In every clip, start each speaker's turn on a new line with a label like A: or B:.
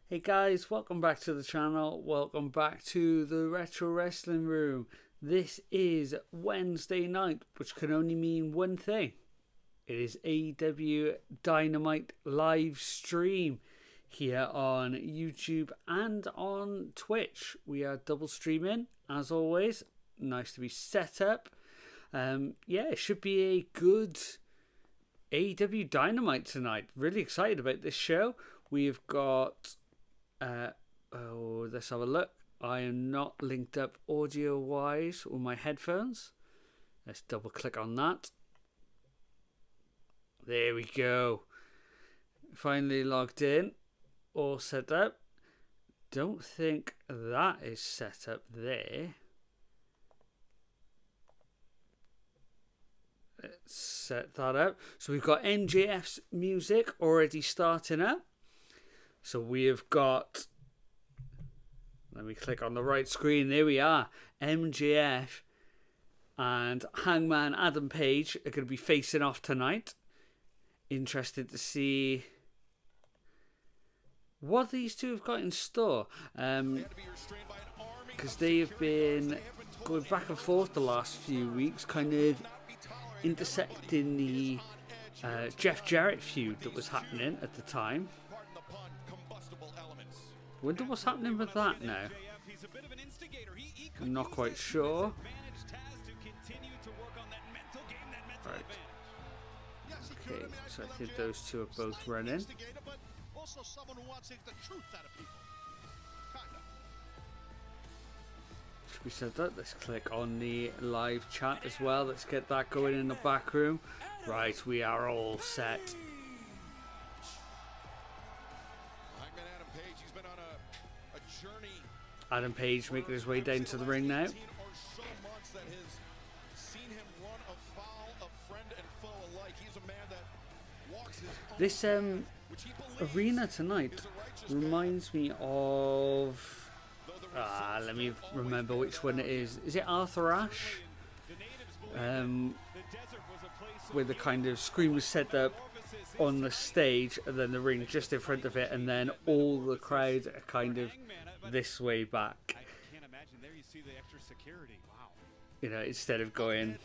A: Hey guys, welcome back to the channel. Welcome back to the Retro Wrestling Room. This is Wednesday night, which can only mean one thing. It is AEW Dynamite live stream here on YouTube and on Twitch. We are double streaming as always. Nice to be set up. It should be a good AEW Dynamite tonight. Really excited about this show. We've got let's have a look. I am not linked up audio wise with my headphones. Let's double click on that. There we go. Finally logged in. All set up. Don't think that is set up there. Let's set that up. So we've got MJF's music already starting up. So we have got, let me click on the right screen, there we are, MJF and Hangman Adam Page are going to be facing off tonight. Interested to see what these two have got in store. Because they have been going back and forth the last few weeks, kind of intersecting the Jeff Jarrett feud that was happening at the time. Wonder what's happening with that now. I'm not quite sure. Right. Okay, so I think those two are both running. Should we set that? Let's click on the live chat as well. Let's get that going in the back room. Right, we are all set. Adam Page making his way down to the ring now. This arena tonight reminds me of... let me remember which one it is. Is it Arthur Ashe? Where the kind of screen was set up on the stage and then the ring just in front of it, and then all the crowd are kind of this way back. You know, instead of going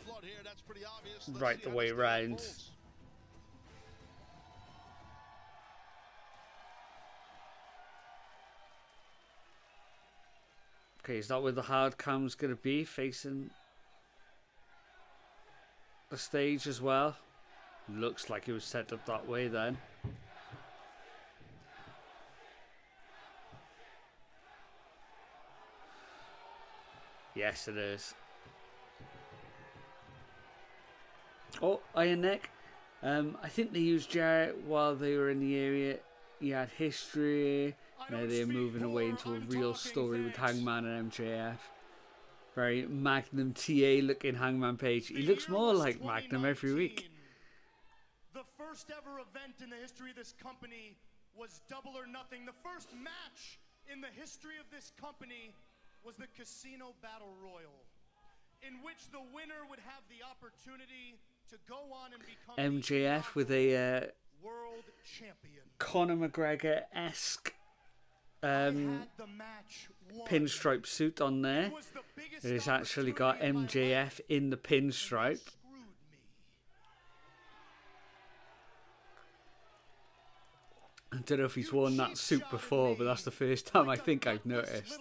A: right the way around. Okay, is that where the hard cam's going to be, facing the stage as well? Looks like it was set up that way then. Yes, it is. Oh, Iron Neck. I think they used Jarrett while they were in the area. He had history. Now they're moving away into a real story with Hangman and MJF. Very Magnum TA looking Hangman Page. He looks more like Magnum every week.
B: The first ever event in the history of this company was Double or Nothing. The first match in the history of this company was the Casino Battle Royal, in which the winner would have the opportunity to go on and become
A: MJF with a
B: world champion.
A: Conor McGregor-esque pinstripe suit on there. It has actually got MJF in the pinstripe. I don't know if he's worn that suit before, but that's the first time I think I've noticed.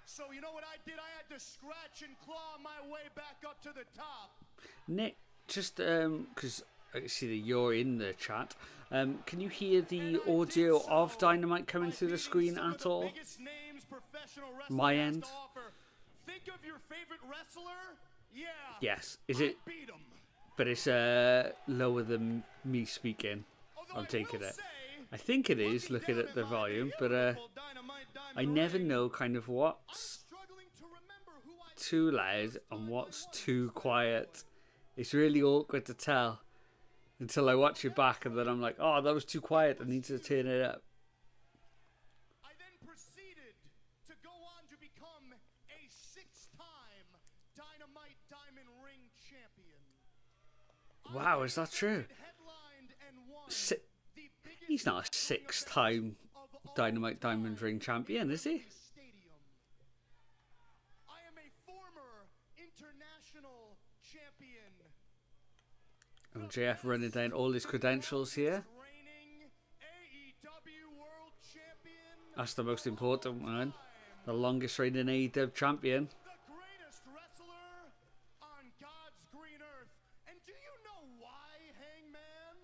B: So you know what I did? I had to scratch and claw my way back up to the top.
A: Nick, just because I see that you're in the chat, can you hear the audio of Dynamite coming through the screen at all? My end.
B: Think of your favorite wrestler? Yeah.
A: Yes. Is it? But it's lower than me speaking. I'm taking it. I think it is, looking at the volume, but I never know kind of what's too loud and what's too quiet. It's really awkward to tell until I watch it back, and then I'm like, oh, that was too quiet, I need to turn it up.
B: I then proceeded to go on to become a 6-time Dynamite Diamond Ring champion.
A: Wow, is that true? He's not a 6-time Dynamite Diamond Ring champion, is he?
B: I am a former international champion.
A: MJF running down all his credentials here.
B: Reigning AEW World Champion.
A: That's the most important one. The longest reigning AEW champion.
B: The greatest wrestler on God's green earth. And do you know why, Hangman?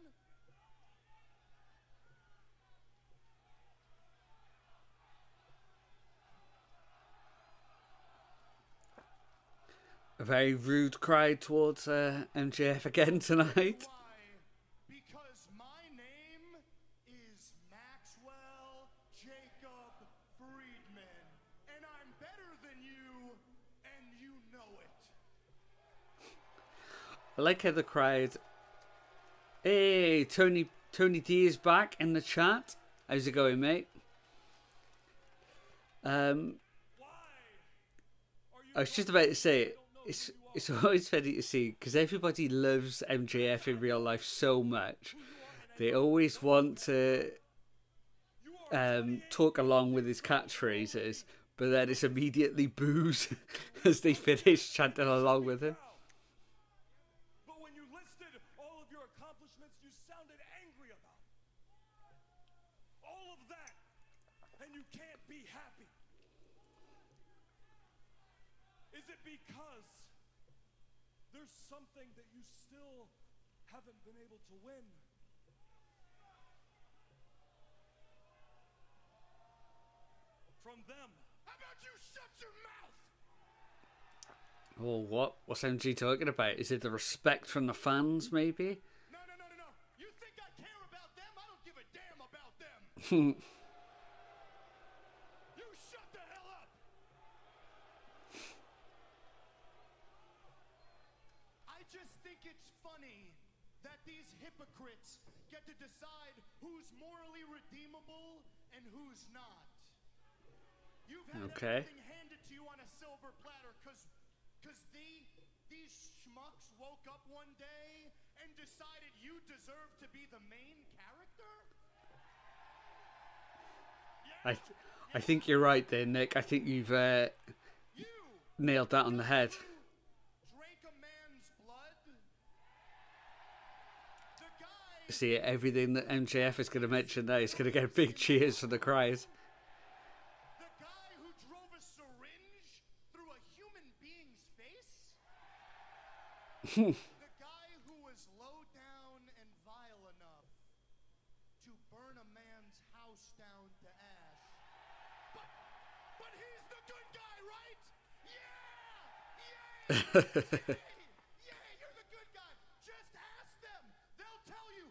A: A very rude crowd towards MJF again tonight.
B: Why? Because my name is Maxwell Jacob Friedman, and I'm better than you, and you know it.
A: I like how the crowd... Hey, Tony D is back in the chat. How's it going, mate? I was just about to say, it's always funny to see, because everybody loves MJF in real life so much. They always want to talk along with his catchphrases, but then it's immediately boos as they finish chanting along with him.
C: But when you listed all of your accomplishments you sounded angry about. All of that, and you can't be happy. Is it because there's something that you still haven't been able to win? From them. How about you shut your mouth?
A: Oh, what? What's MG talking about? Is it the respect from the fans, maybe?
B: No. You think I care about them? I don't give a damn about them. You shut the hell up. I just think it's funny that these hypocrites get to decide who's morally redeemable and who's not. You've had
A: Okay.
B: everything handed to you on a silver platter because these schmucks woke up one day and decided you deserve to be the main character?
A: I think you're right there, Nick. I think you've
B: You
A: nailed that on the head.
B: drank a man's blood? The guy
A: See, everything that MJF is going to mention now is going to get big cheers from the crowd.
B: The guy who drove a syringe through a human being's face? The guy who was low down and vile enough to burn a man's house down to ash. But he's the good guy, right? Yeah! Yeah, you're the good guy. Just ask them. They'll tell you.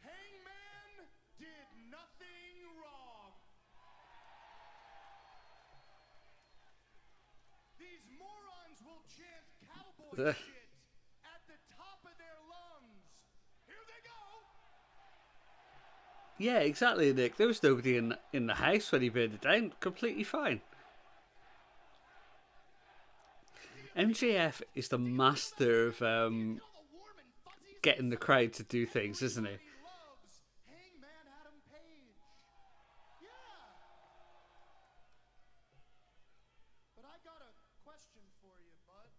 B: Hangman did nothing wrong. These morons will chant cowboy shit at the top of their lungs. Here they go.
A: Yeah, exactly, Nick. There was nobody in the house when he burned it down. Completely fine. MJF is the master of
B: All the warm and fuzzies
A: getting the crowd to do things, isn't he?
B: he loves Hangman Adam Page. Yeah. But I got a question for you, bud.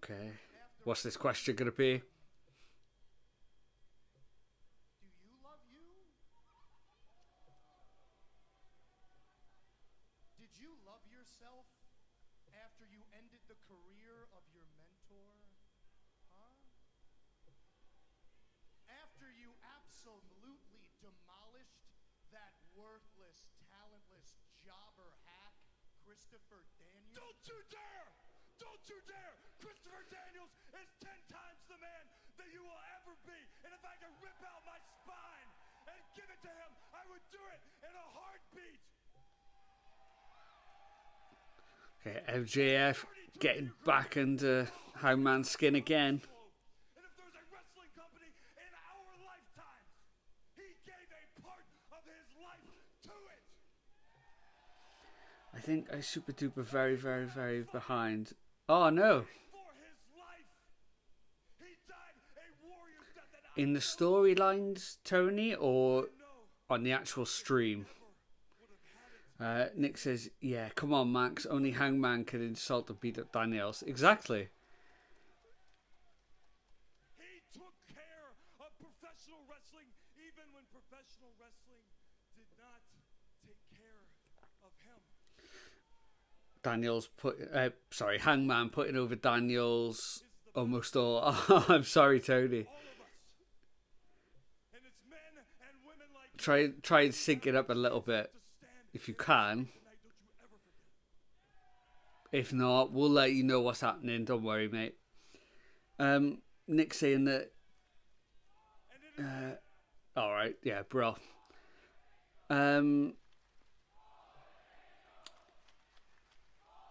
A: Okay. What's this question going to be?
B: Do you love you? Did you love yourself after you ended the career of your mentor? Huh? After you absolutely demolished that worthless, talentless jobber hack, Christopher Daniels?
C: Don't you dare! Don't you dare! Christopher Daniels is 10 times the man that you will ever be. And if I could rip out my spine and give it to him, I would do it in a heartbeat.
A: Okay, MJF getting back into Hangman's skin again.
C: And if there's a wrestling company in our lifetimes, he gave a part of his life to it.
A: I think I super duper very, very, very behind. Oh no.
C: For his life, he died a warrior's death, and
A: in the storylines, Tony, or on the actual stream? Nick says, yeah, come on, Max. Only Hangman can insult and beat up Daniels. Exactly.
C: He took care of professional wrestling even when professional wrestling did not take care of him.
A: Hangman putting over Daniels almost all. Oh, I'm sorry, Tony. Try and sync it up a little bit if you can. If not, we'll let you know what's happening. Don't worry, mate. Nick saying that. All right, yeah, bro.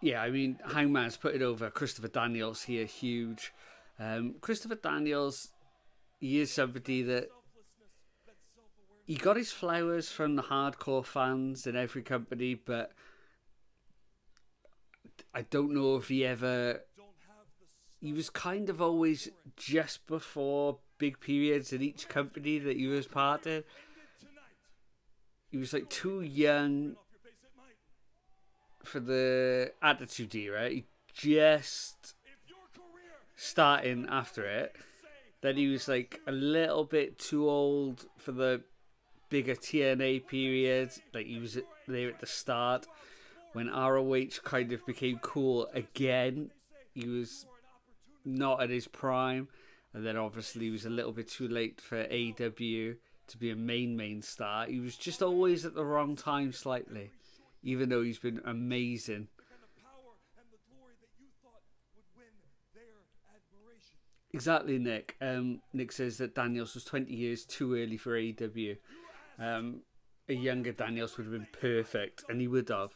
A: Yeah, I mean, Hangman's put it over Christopher Daniels here, huge. Christopher Daniels, he is somebody that he got his flowers from the hardcore fans in every company, but I don't know if he was kind of always just before big periods in each company that he was part of. He was like too young for the Attitude Era. He just starting after it. Then he was like a little bit too old for the bigger TNA period. Like he was there at the start when ROH kind of became cool again. He was not at his prime, and then obviously he was a little bit too late for AEW to be a main star. He was just always at the wrong time slightly, even though he's been amazing. Exactly, Nick. Nick says that Daniels was 20 years too early for AEW. A younger Daniels would have been perfect, and he would have.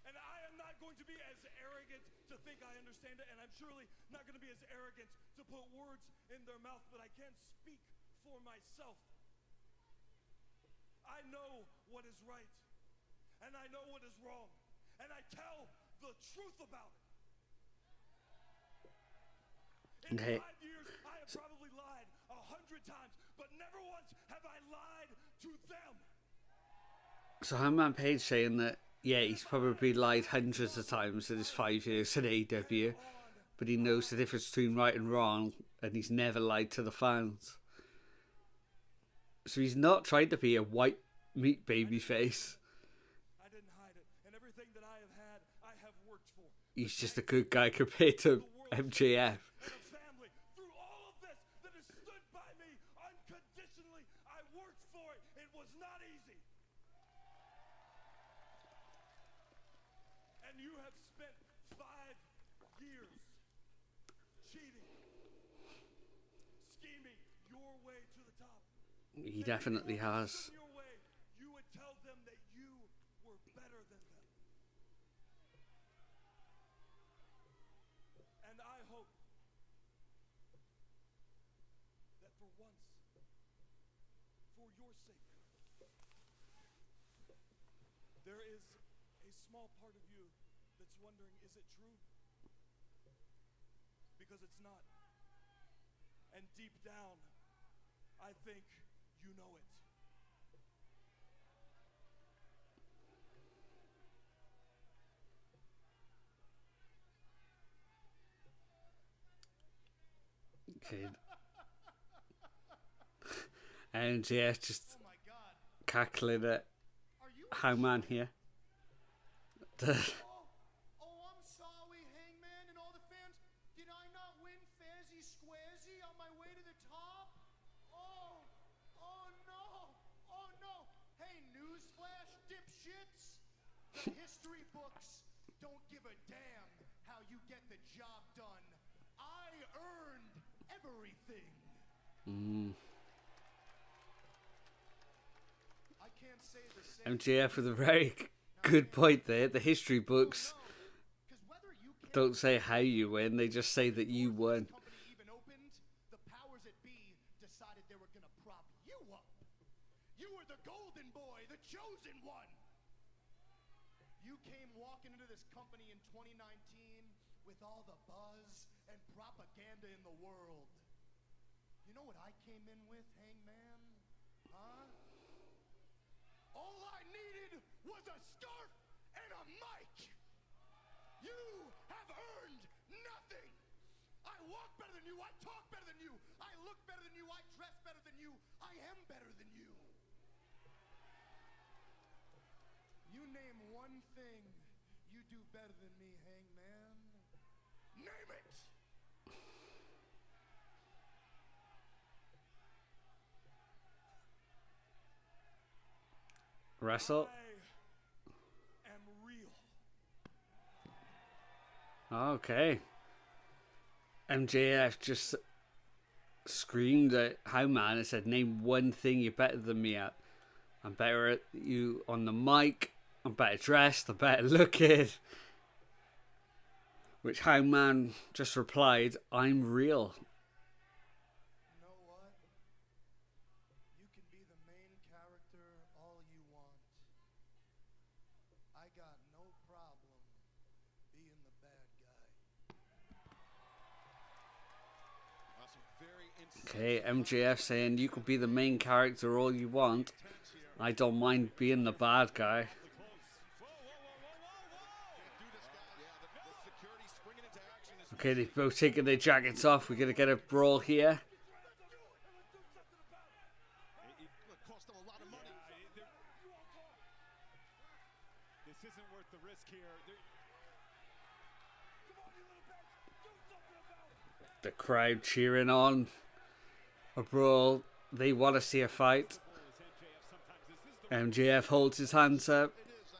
C: And I am not going to be as arrogant to think I understand it, and I'm surely not going to be as arrogant to put words in their mouth, but I can speak for myself. I know what is right, and I know what is wrong, and I tell the truth about it. In 5 years, I have probably lied 100 times, but never once have I lied to them.
A: So Hangman Page saying that, yeah, he's probably lied hundreds of times in his 5 years in AEW, but he knows the difference between right and wrong, and he's never lied to the fans. So he's not trying to be a white meat baby face.
C: I didn't hide it, and everything that I have had, I have worked for.
A: He's just a good guy compared to MJF.
C: And a family. Through all of this that has stood by me unconditionally, I worked for it. It was not easy. And you have spent 5 years cheating, scheming your way to the top.
A: He definitely has.
C: Your way, you would tell them that you were better than them. And I hope that for once, for your sake, there is a small part of you that's wondering, is it true? Because it's not. And deep down, I think you know it.
A: Okay. And yeah, just cackling at Hangman here.
B: Oh, I'm sorry, Hangman and all the fans. Did I not win fairly squarely on my way to the top? Oh no. Hey, newsflash, dipshits. The history books don't give a damn how you get the job done. I earned everything. I can't say the same.
A: MJF with a very good point there. The history books don't say how you win, they just say that you won.
B: Even opened, the powers that be decided they were gonna prop you up. You were the golden boy, the chosen one. You came walking into this company in 2019 with all the buzz and propaganda in the world. You know what I came in with, Hangman? Huh? All I needed was a scarf and a mic. You have earned nothing. I walk better than you. I talk better than you. I look better than you. I dress better than you. I am better than you. You name one thing you do better than me, Hangman. Name it!
A: Wrestle.
B: I am real.
A: Okay. MJF just screamed at Hangman and said, name one thing you're better than me at. I'm better at you on the mic. I'm better dressed. I'm better looking. Which Hangman just replied, I'm real.
B: You know what? You can be the main character all you want. I got no problem being the bad guy.
A: Okay, MJF saying you could be the main character all you want. I don't mind being the bad guy. Okay, they've both taken their jackets off. We're going to get a brawl here.
C: This isn't worth the risk here.
A: The crowd cheering on a brawl. They want to see a fight. MJF holds his hands up.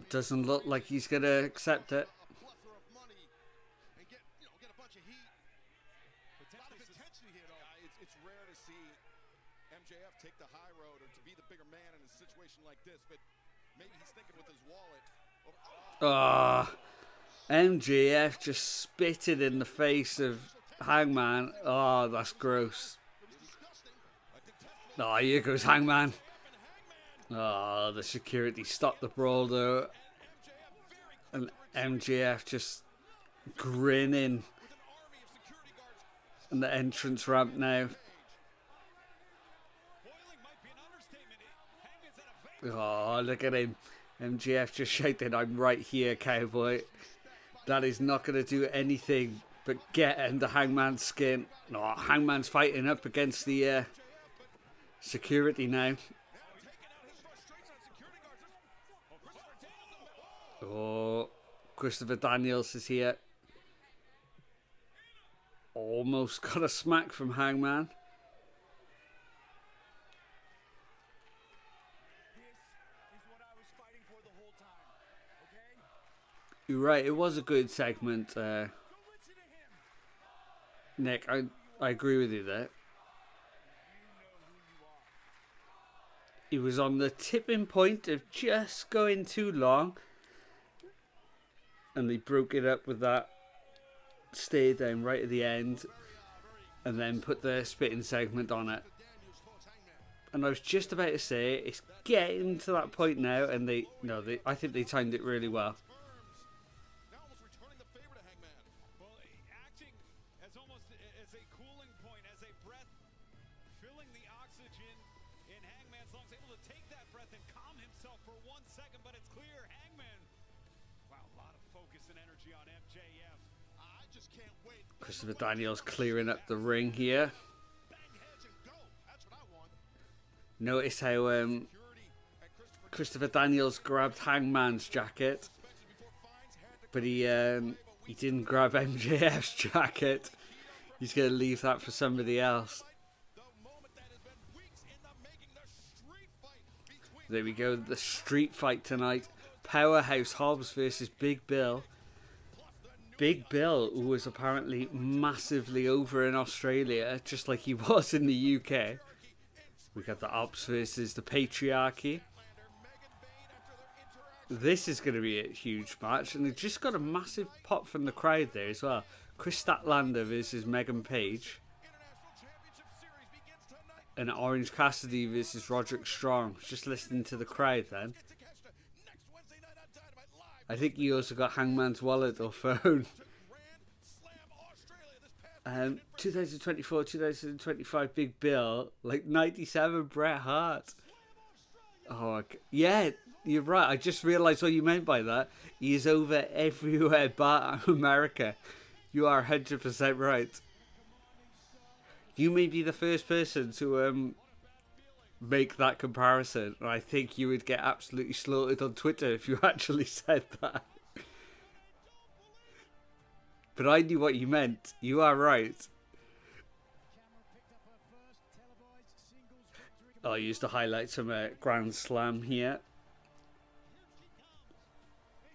A: Doesn't look like he's going to accept it.
D: It's rare to see MJF take the high road or to be the bigger man in a situation like this, but maybe he's thinking with his wallet.
A: MJF just spitted in the face of Hangman. Oh, that's gross. Oh, here goes Hangman. Oh, the security stopped the brawl though. And MJF just grinning on the entrance ramp now. Oh, look at him. MJF just shouting, I'm right here, cowboy. That is not going to do anything but get under Hangman's skin. Oh, Hangman's fighting up against the security now. Oh, Christopher Daniels is here. Almost got a smack from Hangman. You're right, it was a good segment, Nick. I agree with you there. He was on the tipping point of just going too long, and they broke it up with that stay down right at the end, and then put the spitting segment on it. And I was just about to say it's getting to that point now, and I think they timed it really well. Christopher Daniels clearing up the ring here. Notice how Christopher Daniels grabbed Hangman's jacket, but he didn't grab MJF's jacket. He's going to leave that for somebody else. There we go, the street fight tonight. Powerhouse Hobbs versus Big Bill. Big Bill, who was apparently massively over in Australia, just like he was in the UK. We got the Ops versus the Patriarchy. This is going to be a huge match, and it just got a massive pop from the crowd there as well. Kris Statlander versus Megan Page. And Orange Cassidy versus Roderick Strong. Just listening to the crowd then. I think you also got Hangman's wallet or phone. 2024, 2025 Big Bill, like 97 Bret Hart. Oh, yeah, you're right. I just realised what you meant by that. He is over everywhere but America. You are 100% right. You may be the first person to make that comparison. And I think you would get absolutely slaughtered on Twitter if you actually said that. But I knew what you meant. You are right. I'll use the highlights from a Grand Slam here.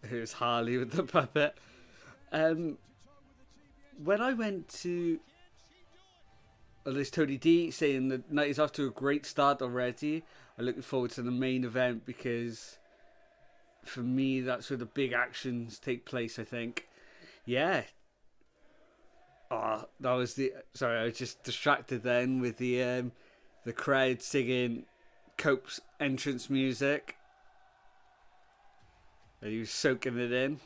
A: Here's Harley with the puppet. When I went to... Well, there's Tony D saying the night is off to a great start already. I'm looking forward to the main event because for me that's where the big actions take place, I think. Yeah. Oh, that was the... Sorry, I was just distracted then with the crowd singing Cope's entrance music. And he was soaking it in.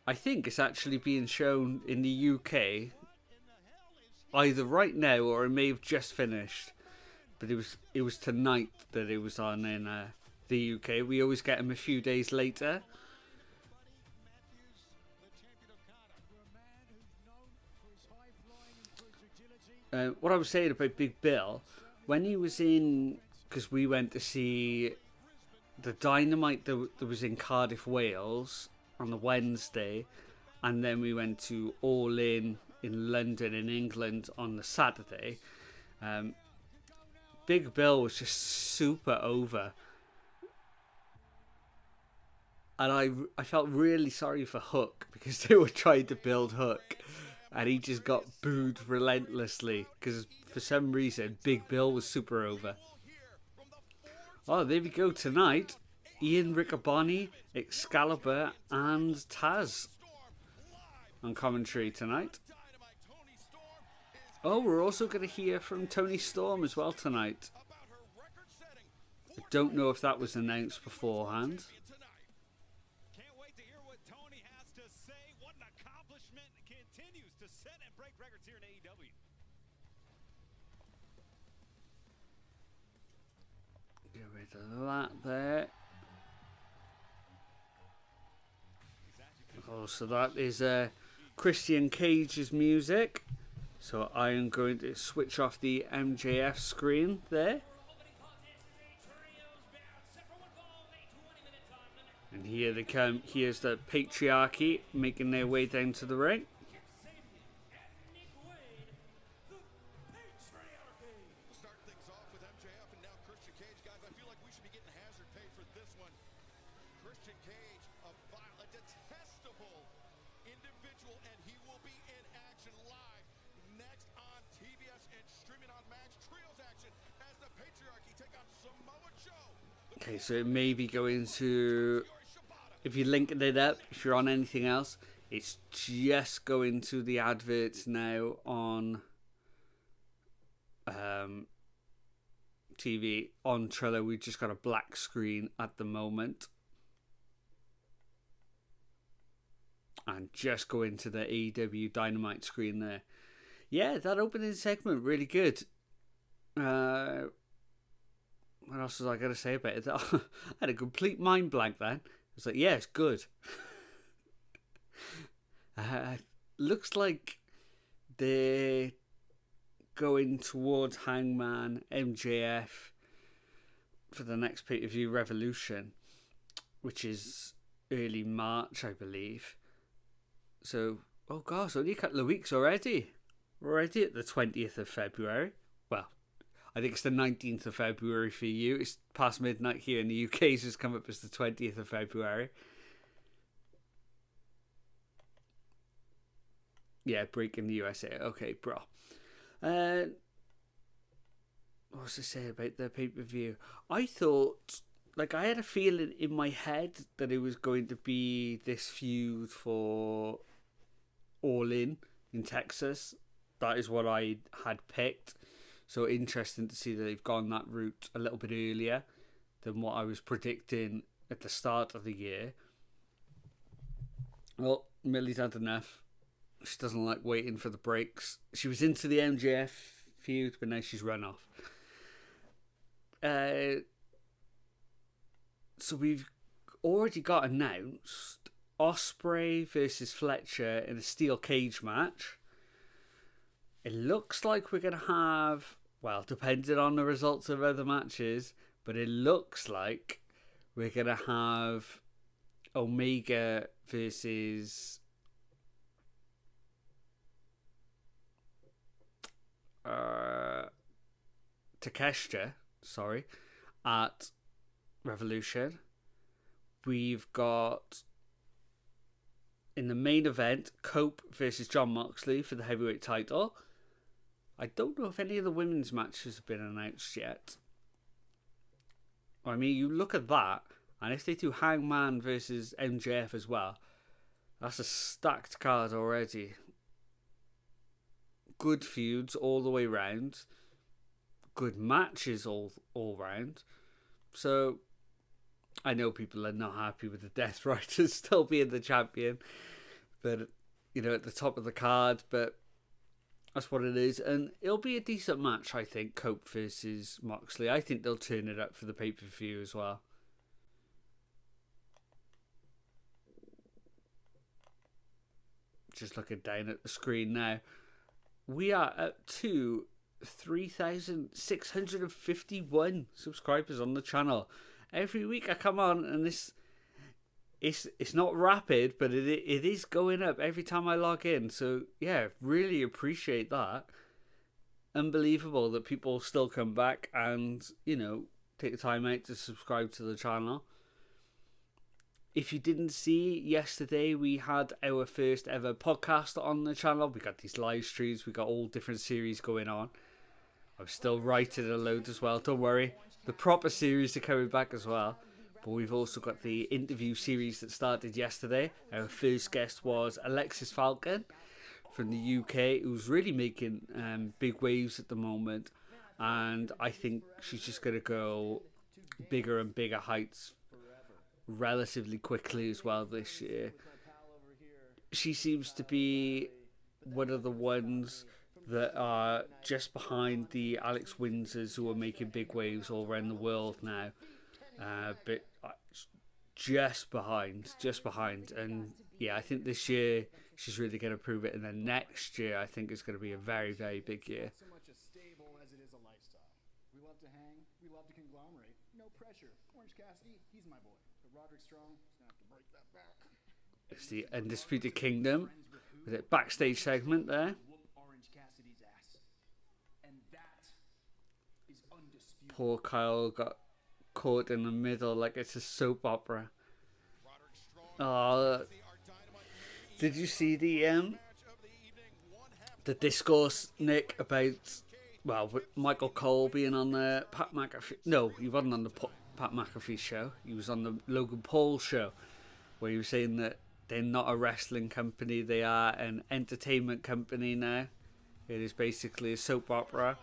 A: I think it's actually being shown in the UK either right now or it may have just finished. But it was tonight that it was on in the UK. We always get them a few days later. What I was saying about Big Bill, when he was in, because we went to see the Dynamite that was in Cardiff, Wales on the Wednesday, and then we went to All In London in England on the Saturday. Big Bill was just super over. And I felt really sorry for Hook because they were trying to build Hook. And he just got booed relentlessly because for some reason Big Bill was super over. Oh, there we go tonight. Ian Riccaboni, Excalibur, and Taz on commentary tonight. Oh, we're also going to hear from Tony Storm as well tonight. I don't know if that was announced beforehand. Get rid of that there. Oh, so that is Christian Cage's music. So I am going to switch off the MJF screen there. And here they come. Here's the Patriarchy making their way down to the ring.
D: Start things off with MJF and now Christian Cage. Guys, I feel like we should be getting hazard pay for this one. Christian Cage, a detestable individual, and he will be in action live next on TBS and streaming on Max. Trios action as the Patriarchy take on Samoa Joe.
A: Okay, so it may be going to... If you're linking it up, if you're on anything else, it's just going to the adverts now on TV. On Trello, we've just got a black screen at the moment. And just go into the AEW Dynamite screen there. Yeah, that opening segment, really good. What else was I going to say about it? I had a complete mind blank then. I was like, yeah, it's good. Looks like they're going towards Hangman MJF for the next pay-per-view Revolution, which is early March, I believe. So, oh gosh, only a couple of weeks already. We're already at the 20th of February. Well, I think it's the 19th of February for you. It's past midnight here in the UK, so it's come up as the 20th of February. Yeah, break in the USA. Okay, bro. What was I say about the pay-per-view? I thought, like, I had a feeling in my head that it was going to be this feud for All In Texas. That is what I had picked. So interesting to see that they've gone that route a little bit earlier than what I was predicting at the start of the year. Well, Millie's had enough. She doesn't like waiting for the breaks. She was into the MJF feud, but now she's run off. So we've already got announced Ospreay versus Fletcher in a steel cage match. It looks like we're going to have, well, depending on the results of other matches, but it looks like we're going to have Omega versus Takeshita, at Revolution. We've got in the main event Cope versus John Moxley for the heavyweight title. I don't know if any of the women's matches have been announced yet. I mean, you look at that, and if they do Hangman versus MJF as well, that's a stacked card already. Good feuds all the way round. Good matches all round. So, I know people are not happy with the Death Riders still being the champion. But, you know, at the top of the card. But that's what it is. And it'll be a decent match, I think, Cope versus Moxley. I think they'll turn it up for the pay-per-view as well. Just looking down at the screen now. We are up to 3,651 subscribers on the channel. Every week I come on and it's not rapid, but it is going up every time I log in. So yeah, really appreciate that. Unbelievable that people still come back and, you know, take the time out to subscribe to the channel. If you didn't see, yesterday we had our first ever podcast on the channel. We got these live streams. We got all different series going on. I'm still writing a load as well. Don't worry. The proper series are coming back as well. But we've also got the interview series that started yesterday. Our first guest was Alexis Falcon from the UK, who's really making big waves at the moment. And I think she's just going to go bigger and bigger heights relatively quickly as well this year. She seems to be one of the ones that are just behind the Alex Windsors, who are making big waves all around the world now. But just behind. And yeah, I think this year she's really going to prove it. And then next year, I think it's going to be a very, very big year.
E: So much a stable as it is a lifestyle. We love to hang. We love to conglomerate. No pressure. Orange Cassidy, he's my boy. But Roderick Strong, he's going to have to break that back.
A: It's the Undisputed Kingdom with a backstage segment there.
E: Orange Cassidy's ass. And that is undisputed.
A: Poor Kyle got caught in the middle like it's a soap opera. Did you see the discourse, Nick, about, well, Michael Cole being on the Pat McAfee? No, he wasn't on the Pat McAfee show. He was on the Logan Paul show, where he was saying that they're not a wrestling company, they are an entertainment company now. It is basically a soap opera.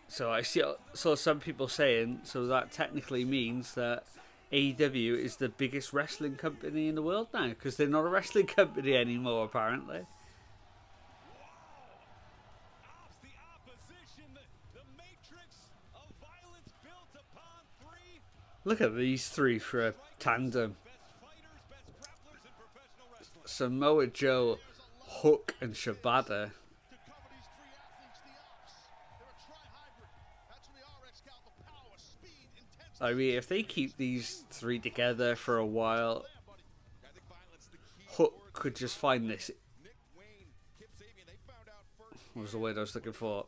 A: So I saw some people saying, so that technically means that AEW is the biggest wrestling company in the world now, because they're not a wrestling company anymore, apparently. Look at these three for a tandem. Samoa Joe, Hook, and Shibata. I mean, if they keep these three together for a while, Hook could just find this. What was the word I was looking for?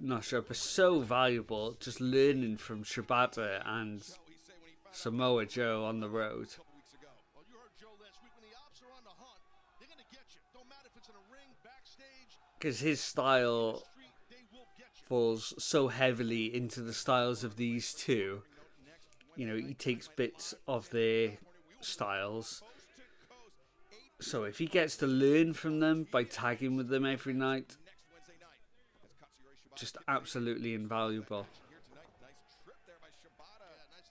A: Not sure, but so valuable. Just learning from Shibata and Samoa Joe on the road. Because his style falls so heavily into the styles of these two. You know, he takes bits of their styles. So if he gets to learn from them by tagging with them every night, just absolutely invaluable.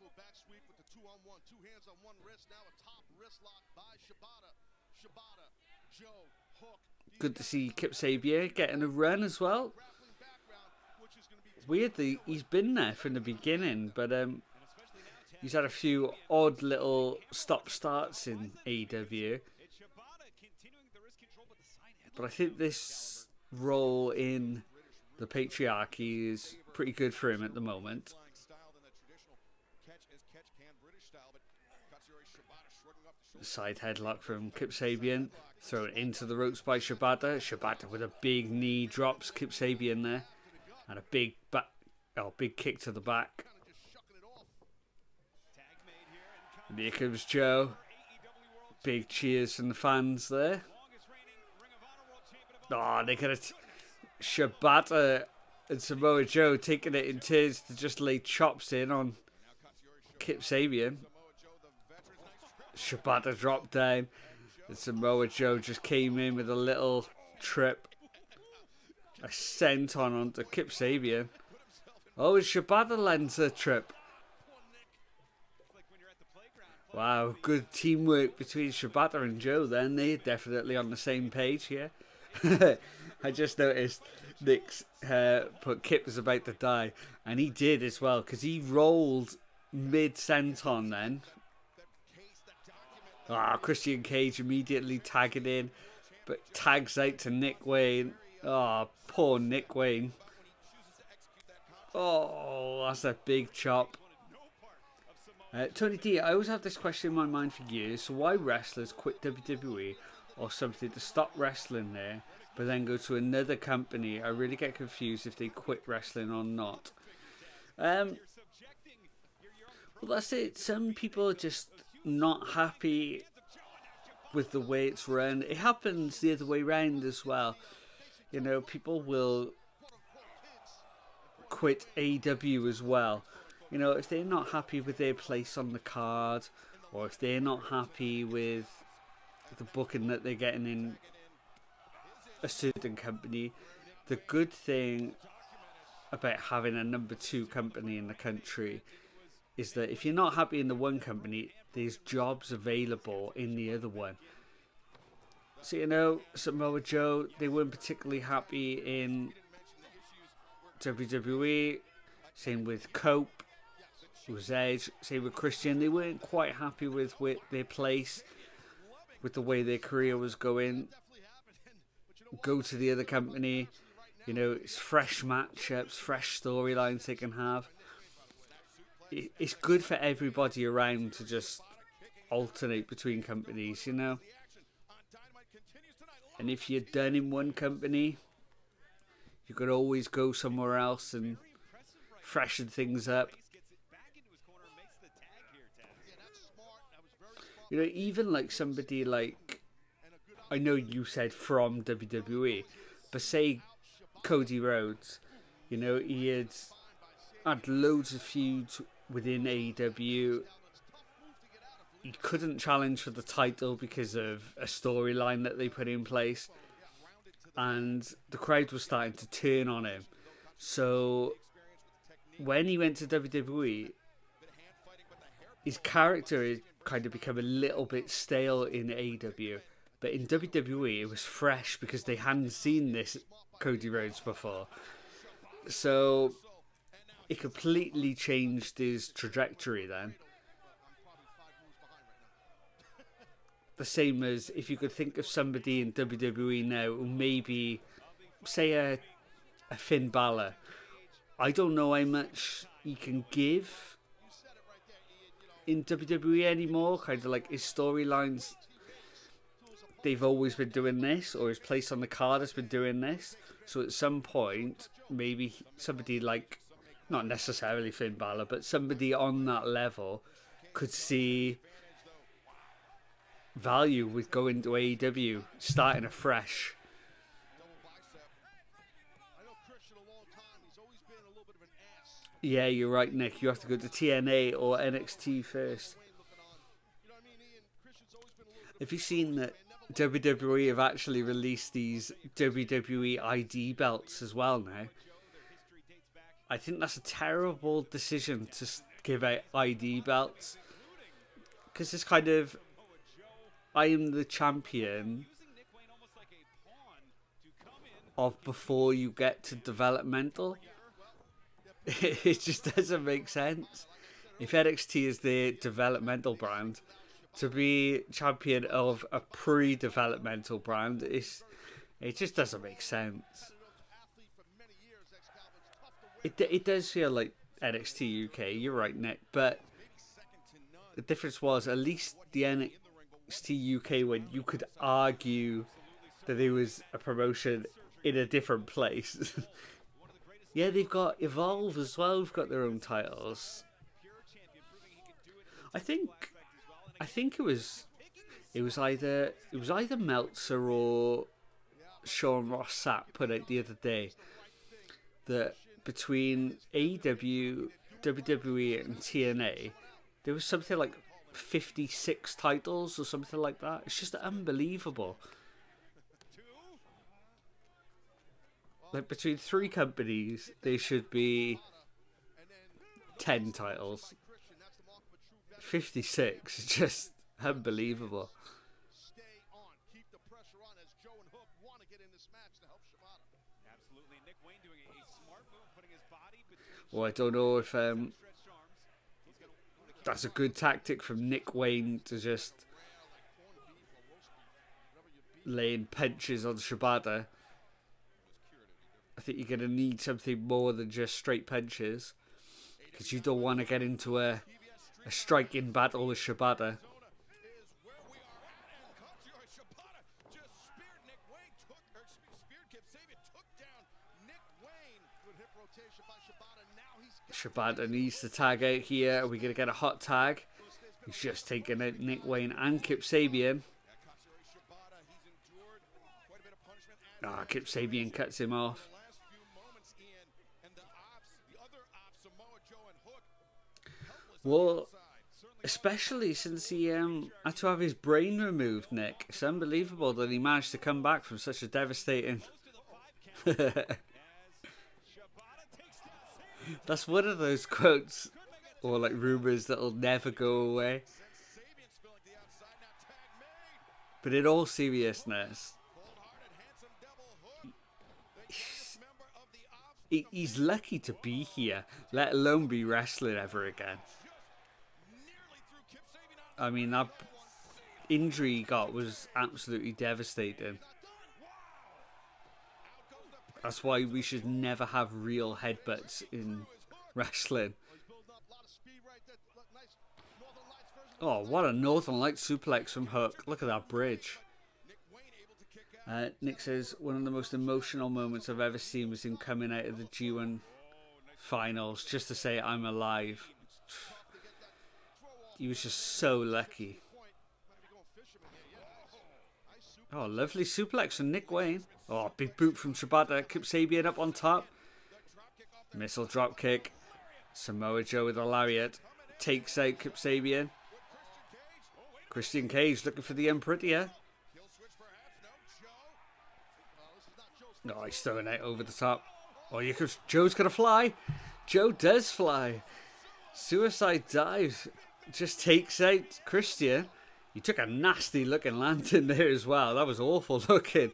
D: little back sweep with the 2-on-1. 2 hands on one wrist. Now a top wrist lock by Shibata. Shibata, Joe, hook.
A: Good to see Kip Sabian getting a run as well. It's weird that he's been there from the beginning, but he's had a few odd little stop-starts in AEW. But I think this role in the patriarchy is pretty good for him at the moment. Side headlock from Kip Sabian. Thrown into the ropes by Shibata. Shibata with a big knee drops Kip Sabian there. And a big big kick to the back. And here comes Joe. Big cheers from the fans there. Oh, they could have Shibata and Samoa Joe taking it in turns to just lay chops in on Kip Sabian. Shibata dropped down. And Samoa Joe just came in with a little trip. A senton onto Kip Sabian. Oh, and Shibata lands a trip. Wow, good teamwork between Shibata and Joe then. They're definitely on the same page here. I just noticed Nick's put Kip was about to die. And he did as well, because he rolled mid-senton then. Christian Cage immediately tagging in, but tags out to Nick Wayne. Poor Nick Wayne. Oh, that's a big chop. Tony D, I always have this question in my mind for years. So why wrestlers quit WWE or something to stop wrestling there, but then go to another company? I really get confused if they quit wrestling or not. Well, that's it. Some people are just not happy with the way it's run. It happens the other way around as well. You know, people will quit AEW as well. You know, if they're not happy with their place on the card, or if they're not happy with the booking that they're getting in a certain company, the good thing about having a number 2 company in the country is that if you're not happy in the one company, there's jobs available in the other one. So, you know, Samoa Joe, they weren't particularly happy in WWE. Same with Cope, who was Edge. Same with Christian. They weren't quite happy with their place, with the way their career was going. Go to the other company. You know, it's fresh matchups, fresh storylines they can have. It's good for everybody around to just alternate between companies, you know. And if you're done in one company, you could always go somewhere else and freshen things up. You know, even like somebody like, I know you said from WWE, but say Cody Rhodes, you know, he had loads of feuds within AEW. He couldn't challenge for the title because of a storyline that they put in place, and the crowd was starting to turn on him. So when he went to WWE, his character had kind of become a little bit stale in AEW, but in WWE it was fresh because they hadn't seen this Cody Rhodes before. So it completely changed his trajectory then. The same as if you could think of somebody in WWE now who maybe, say a Finn Balor. I don't know how much he can give in WWE anymore. Kind of like his storylines, they've always been doing this, or his place on the card has been doing this. So at some point, maybe somebody like, not necessarily Finn Balor, but somebody on that level could see value with going to AEW, starting afresh. Yeah, you're right, Nick. You have to go to TNA or NXT first. Have you seen that WWE have actually released these WWE ID belts as well now? I think that's a terrible decision give out ID belts, because it's kind of, I am the champion of before you get to developmental. It just doesn't make sense. If NXT is the developmental brand, to be champion of a pre-developmental brand, it just doesn't make sense. It does feel like NXT UK, you're right, Nick, but the difference was at least the NXT UK, when you could argue that there was a promotion in a different place. Yeah, they've got Evolve as well, who've got their own titles. I think it was either Meltzer or Sean Ross Sapp put out the other day that between AEW, WWE and TNA there was something like 56 titles or something like that. It's just unbelievable. Like, between three companies there should be 10 titles. 56 is just unbelievable. Well, I don't know if that's a good tactic from Nick Wayne to just laying punches on Shibata. I think you're going to need something more than just straight punches, because you don't want to get into a striking battle with Shibata. Shibata needs to tag out here. Are we going to get a hot tag? He's just taken out Nick Wayne and Kip Sabian. Kip Sabian cuts him off. Well, especially since he had to have his brain removed, Nick. It's unbelievable that he managed to come back from such a devastating... That's one of those quotes or like rumours that'll never go away. But in all seriousness, he's lucky to be here, let alone be wrestling ever again. I mean, that injury he got was absolutely devastating. That's why we should never have real headbutts in wrestling. Oh, what a Northern Lights suplex from Hook. Look at that bridge. Nick says, one of the most emotional moments I've ever seen was him coming out of the G1 finals just to say, I'm alive. He was just so lucky. Oh, lovely suplex from Nick Wayne. Oh, big boot from Shibata. Kip Sabian up on top. Missile drop kick. Samoa Joe with a lariat. Takes out Kip Sabian. Christian Cage looking for the Unprettier. Oh, he's throwing out over the top. Oh, Joe's going to fly. Joe does fly. Suicide dive. Just takes out Christian. He took a nasty looking lantern there as well. That was awful looking.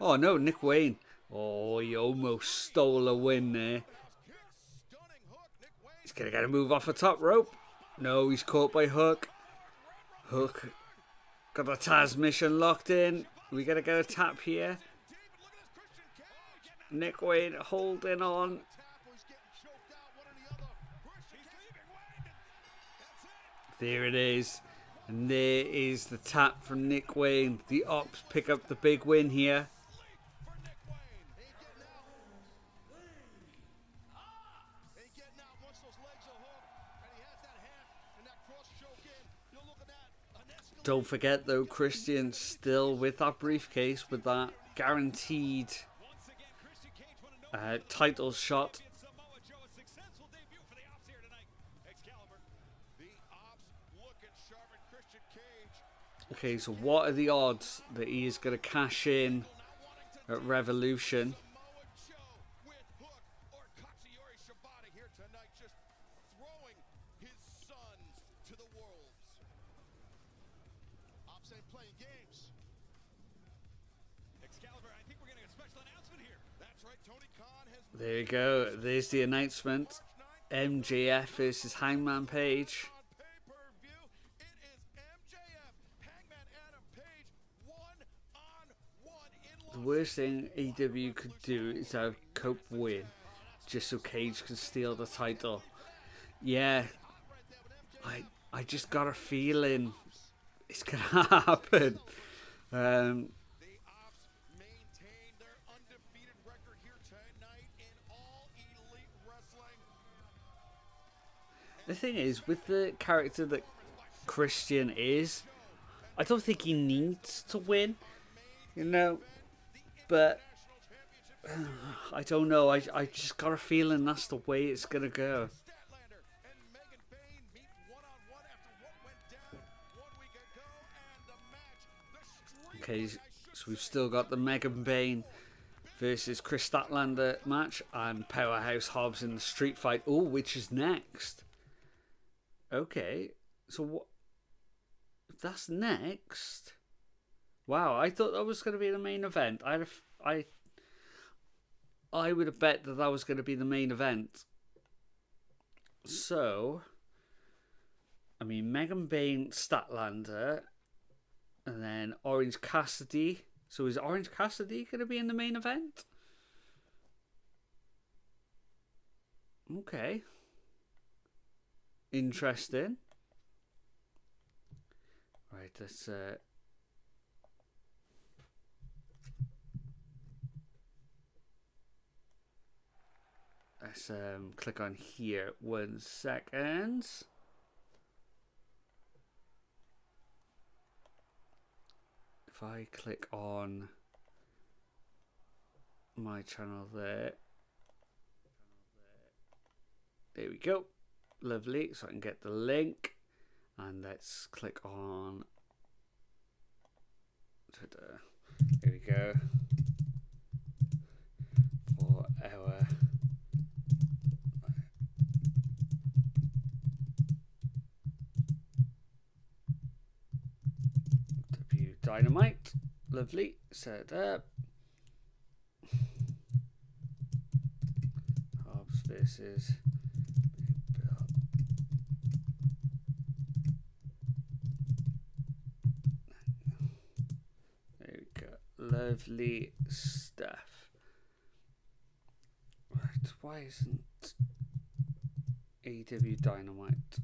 A: Oh no, Nick Wayne. Oh, he almost stole a win there. He's going to get a move off the top rope. No, he's caught by Hook. Hook got the Taz mission locked in. We got to get a tap here. Nick Wayne holding on. There it is. And there is the tap from Nick Wayne. The Ops pick up the big win here. Don't forget though, Christian still with that briefcase, with that guaranteed title shot. Okay, so what are the odds that he is going to cash in at Revolution?
D: to the Wolves.
C: Ops ain't playing games. Excalibur, I think we're getting a special announcement here.
D: That's right, Tony Khan has
A: There you go. There's the announcement. MJF versus Hangman Page.
D: on pay-per-view. It is MJF, Hangman Adam Page, one-on-one in
A: The worst thing AEW could do is have Cope win, just so Cage can steal the title. Yeah, I just got a feeling it's gonna happen.
D: The Ops maintain their undefeated record here tonight in All Elite Wrestling.
A: The thing is, with the character that Christian is, I don't think he needs to win, you know. But I don't know. I just got a feeling that's the way it's gonna go.
D: Statlander and Bayne meet one-on-one after what went down 1 week ago, and the match, the
A: Okay, so we've still got the Bayne versus Kris Statlander match and Powerhouse Hobbs in the street fight. Oh, which is next? Okay, so what? That's next. Wow, I thought that was going to be the main event. I would have bet that was going to be the main event. So, I mean, Bayne, Statlander, and then Orange Cassidy. So is Orange Cassidy going to be in the main event? Okay. Interesting. Right, let's click on here. 1 second. If I click on my channel there we go. Lovely. So I can get the link, and let's click on Twitter. There we go. For our AEW Dynamite. Lovely. Set up. Hobbs versus Big Bill. There we go. Lovely stuff. Right, why isn't AEW Dynamite?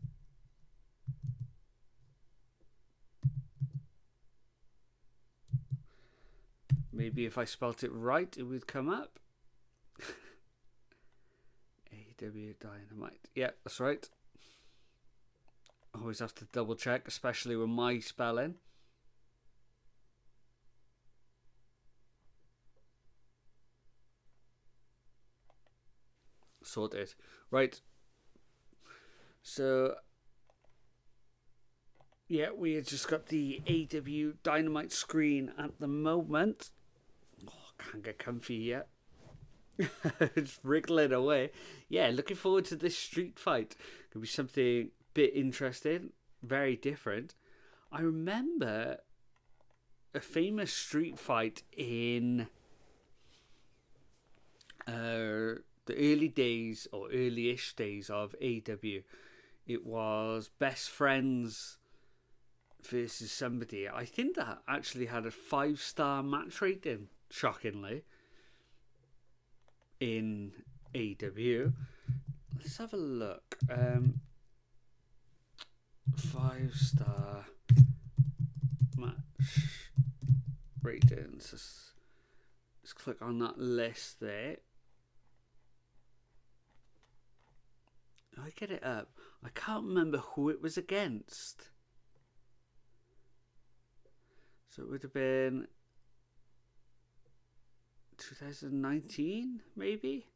A: Maybe if I spelt it right, it would come up. AEW Dynamite. Yeah, that's right. Always have to double check, especially with my spelling. Sorted. Right. So, yeah, we have just got the AEW Dynamite screen at the moment. Oh, can't get comfy yet. It's wriggling away. Yeah, looking forward to this street fight. Could be something a bit interesting, very different. I remember a famous street fight in the early days or early-ish days of AEW. It was Best Friends versus somebody. I think that actually had a 5-star match rating, shockingly, in AEW. Let's have a look. 5-star match ratings. Let's click on that list there. I get it up. I can't remember who it was against. So it would have been 2019, maybe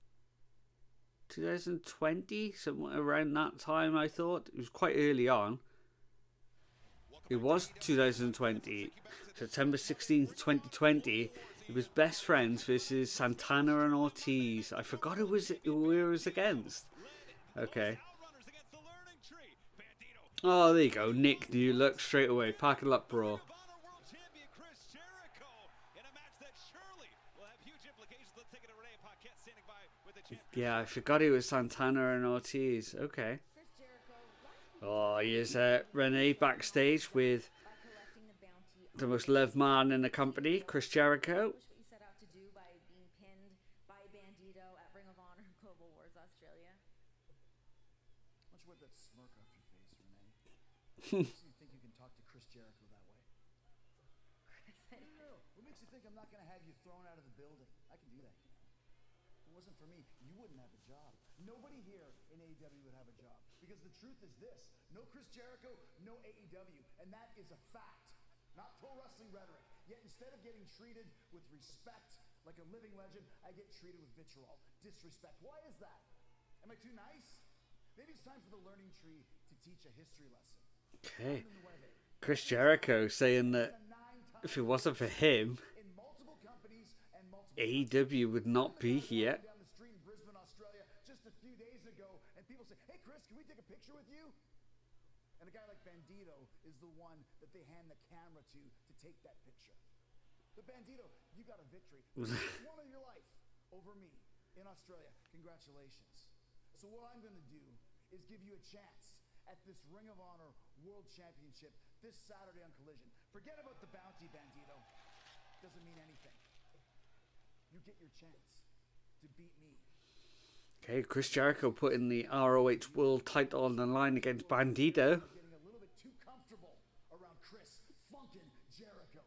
A: 2020, somewhere around that time. I thought it was quite early on. It was 2020, September 16th, 2020. It was Best Friends versus Santana and Ortiz. I forgot who it was against. Okay. Oh, there you go. Nick, new look straight away. Pack it up, bro. Yeah, I forgot he was Santana and Ortiz. Okay. Oh, here's Renee backstage with the most loved man in the company, Chris Jericho.
E: You think you can talk to Chris Jericho that way? No. What makes you think I'm not going to have you thrown out of the building? I can do that, you know. If it wasn't for me, you wouldn't have a job. Nobody here in AEW would have a job. Because the truth is this. No Chris Jericho, no AEW. And that is a fact. Not pro wrestling rhetoric. Yet instead of getting treated with respect like a living legend, I get treated with vitriol, disrespect. Why is that? Am I too nice? Maybe it's time for the learning tree to teach a history lesson.
A: Okay. Chris Jericho saying that if it wasn't for him, AEW would not be here.
E: Down the street in Brisbane, Australia, just a few days ago, and people say, "Hey, Chris, can we take a picture with you?" And a guy like Bandito is the one that they hand the camera to take that picture. But Bandito, you got a victory. It's one of your life over me in Australia. Congratulations. So what I'm going to do is give you a chance at this Ring of Honor World Championship this Saturday on Collision. Forget about the bounty, Bandito. Doesn't mean anything. You get your chance to beat me.
A: Okay, Chris Jericho putting the ROH World title on the line against Bandito.
E: Getting a little bit too comfortable around Chris funkin' Jericho.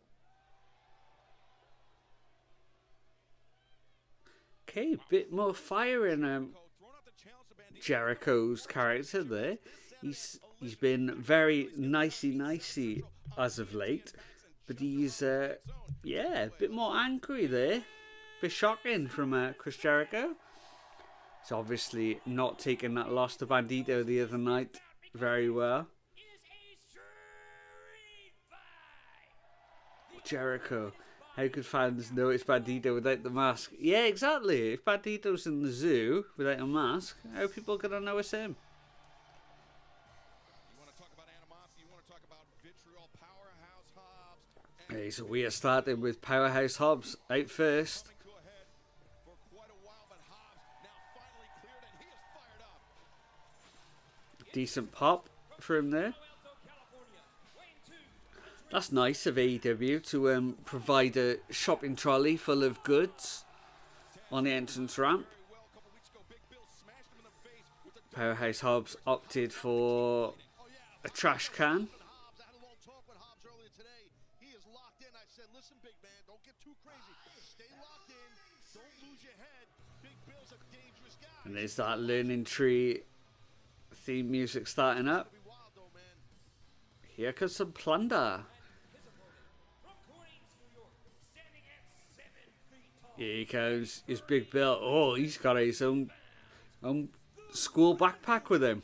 A: Okay, bit more fire in Jericho's character there. He's been very nicey as of late, but he's a bit more angry there. Bit shocking from Chris Jericho. He's obviously not taking that loss to Bandito the other night very well. Jericho, how could fans know it's Bandito without the mask? Yeah, exactly. If Bandito's in the zoo without a mask, how are people gonna know it's him? Okay, so we are starting with Powerhouse Hobbs out first. Decent pop for him there. That's nice of AEW to provide a shopping trolley full of goods on the entrance ramp. Powerhouse Hobbs opted for a trash can. And there's that Learning Tree theme music starting up. Here comes some plunder. Here he comes, his Big Bill. Oh, he's got his own school backpack with him.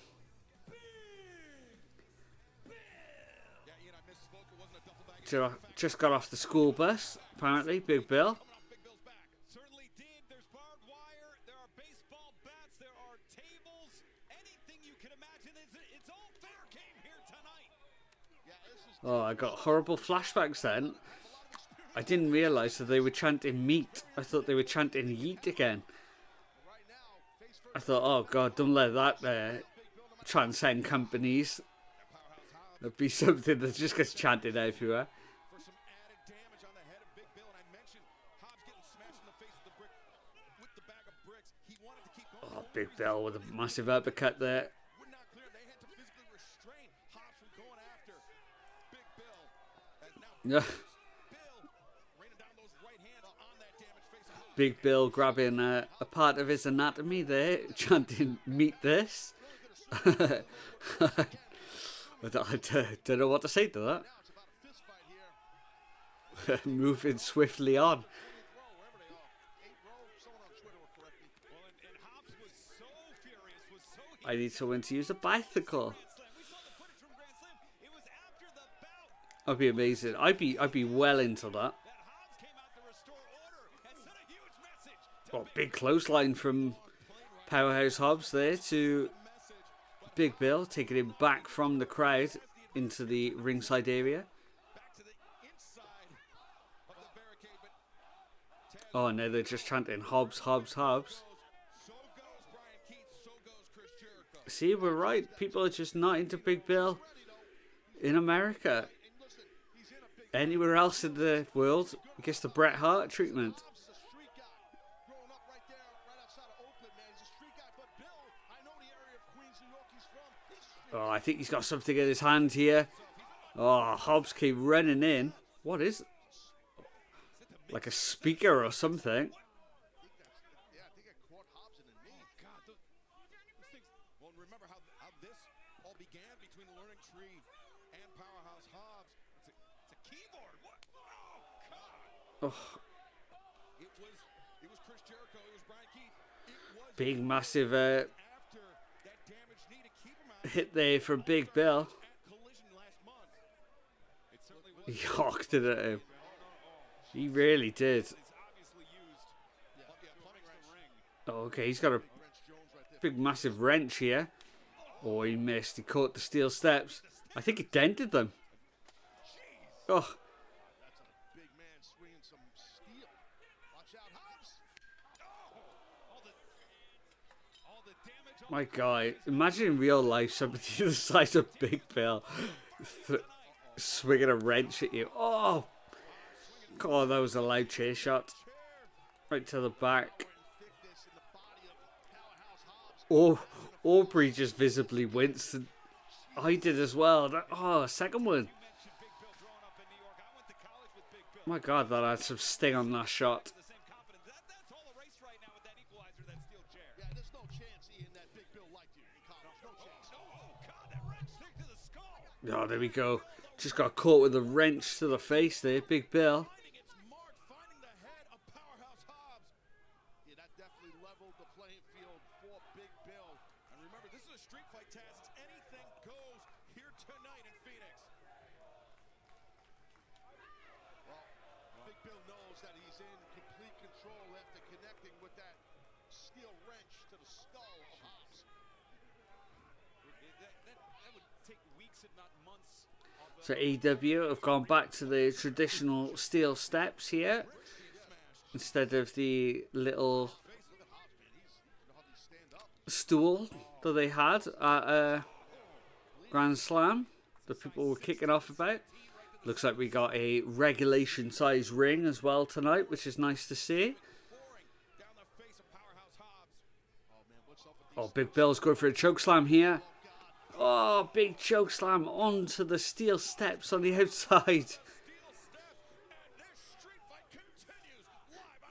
A: Just got off the school bus, apparently, Big Bill. Oh, I got horrible flashbacks then. I didn't realise that they were chanting meat. I thought they were chanting yeet again. I thought, oh God, don't let that transcend companies. There'll be something that just gets chanted everywhere. Oh, Big Bill with a massive uppercut there. Yeah. Big Bill grabbing a part of his anatomy there, chanting, "Meet this." I don't know what to say to that. Moving swiftly on. I need someone to use a bicycle. That'd be amazing. I'd be well into that. Oh, big clothesline from Powerhouse Hobbs there to Big Bill, taking him back from the crowd into the ringside area. Oh, no, they're just chanting Hobbs, Hobbs, Hobbs. See, we're right. People are just not into Big Bill in America. Anywhere else in the world, I guess the Bret Hart treatment. Oh, I think he's got something in his hand here. Oh, Hobbs keep running in. What is it? Like a speaker or something.
D: Yeah, I think I caught Hobbs in the knee. God, those things. Well, remember how this all began between the Learning Tree and Powerhouse Hobbs. It's a keyboard. What? Oh, God.
A: Oh.
D: It was Chris Jericho. It was Brian Keith. It was
A: Big, massive
D: after that damaged knee to keep him out.
A: hit there for Big Bill.
D: At Collision last month. It certainly was.
A: He hocked it at him. He really did. Oh, okay, he's got a big, massive wrench here. Oh, he missed. He caught the steel steps. I think it dented them. Oh.
D: That's a big man swinging some steel. Watch out, Hobbs. All the damage.
A: My God. Imagine in real life somebody the size of Big Bill swinging a wrench at you. Oh. God, that was a loud chair shot. Right to the back. Oh, Aubrey just visibly winced. And I did as well. Oh, second one. My God, that had some sting on that shot. Oh, there we go. Just got caught with a wrench to the face there, Big Bill. So AEW have gone back to the traditional steel steps here instead of the little stool that they had at Grand Slam that people were kicking off about. Looks like we got a regulation size ring as well tonight, which is nice to see. Oh, Big Bill's going for a chokeslam here. Oh, big chokeslam onto the steel steps on the outside.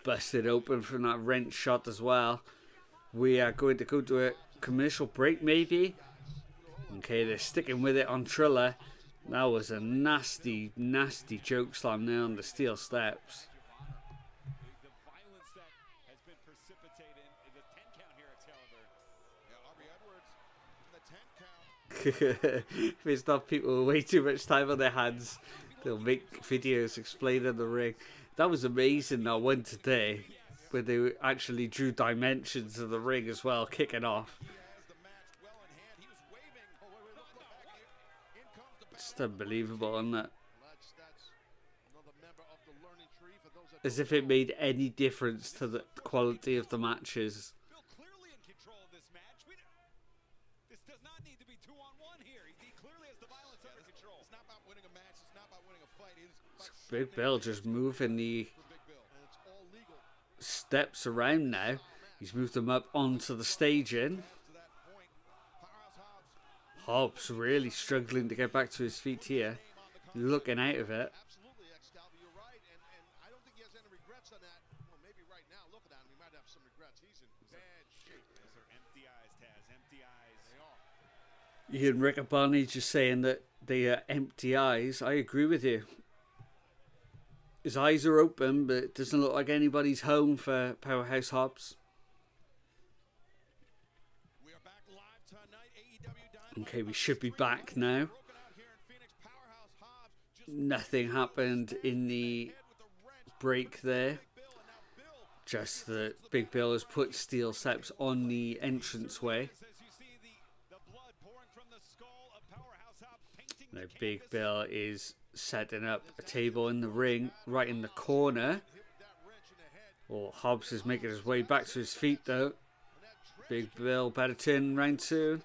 A: Busted open from that wrench shot as well. We are going to go to a commercial break, maybe. Okay, they're sticking with it on Triller. That was a nasty, nasty chokeslam there on the steel steps. If it's not people with way too much time on their hands, they'll make videos explaining the ring. That was amazing, that one today, where they actually drew dimensions of the ring as well, kicking off. It's unbelievable, isn't it? As if it made any difference to the quality of the matches. Big Bill just moving the steps around now. He's moved them up onto the staging. Hobbs really struggling to get back to his feet here. Looking out of it. You and Rick Barney just saying that they are empty eyes. I agree with you. His eyes are open, but it doesn't look like anybody's home for Powerhouse Hobbs. Okay, we should be back now. Nothing happened in the break there. Just that Big Bill has put steel steps on the entranceway. Now Big Bill is setting up a table in the ring, right in the corner. Well, Hobbs is making his way back to his feet though. Big Bill better turn around soon.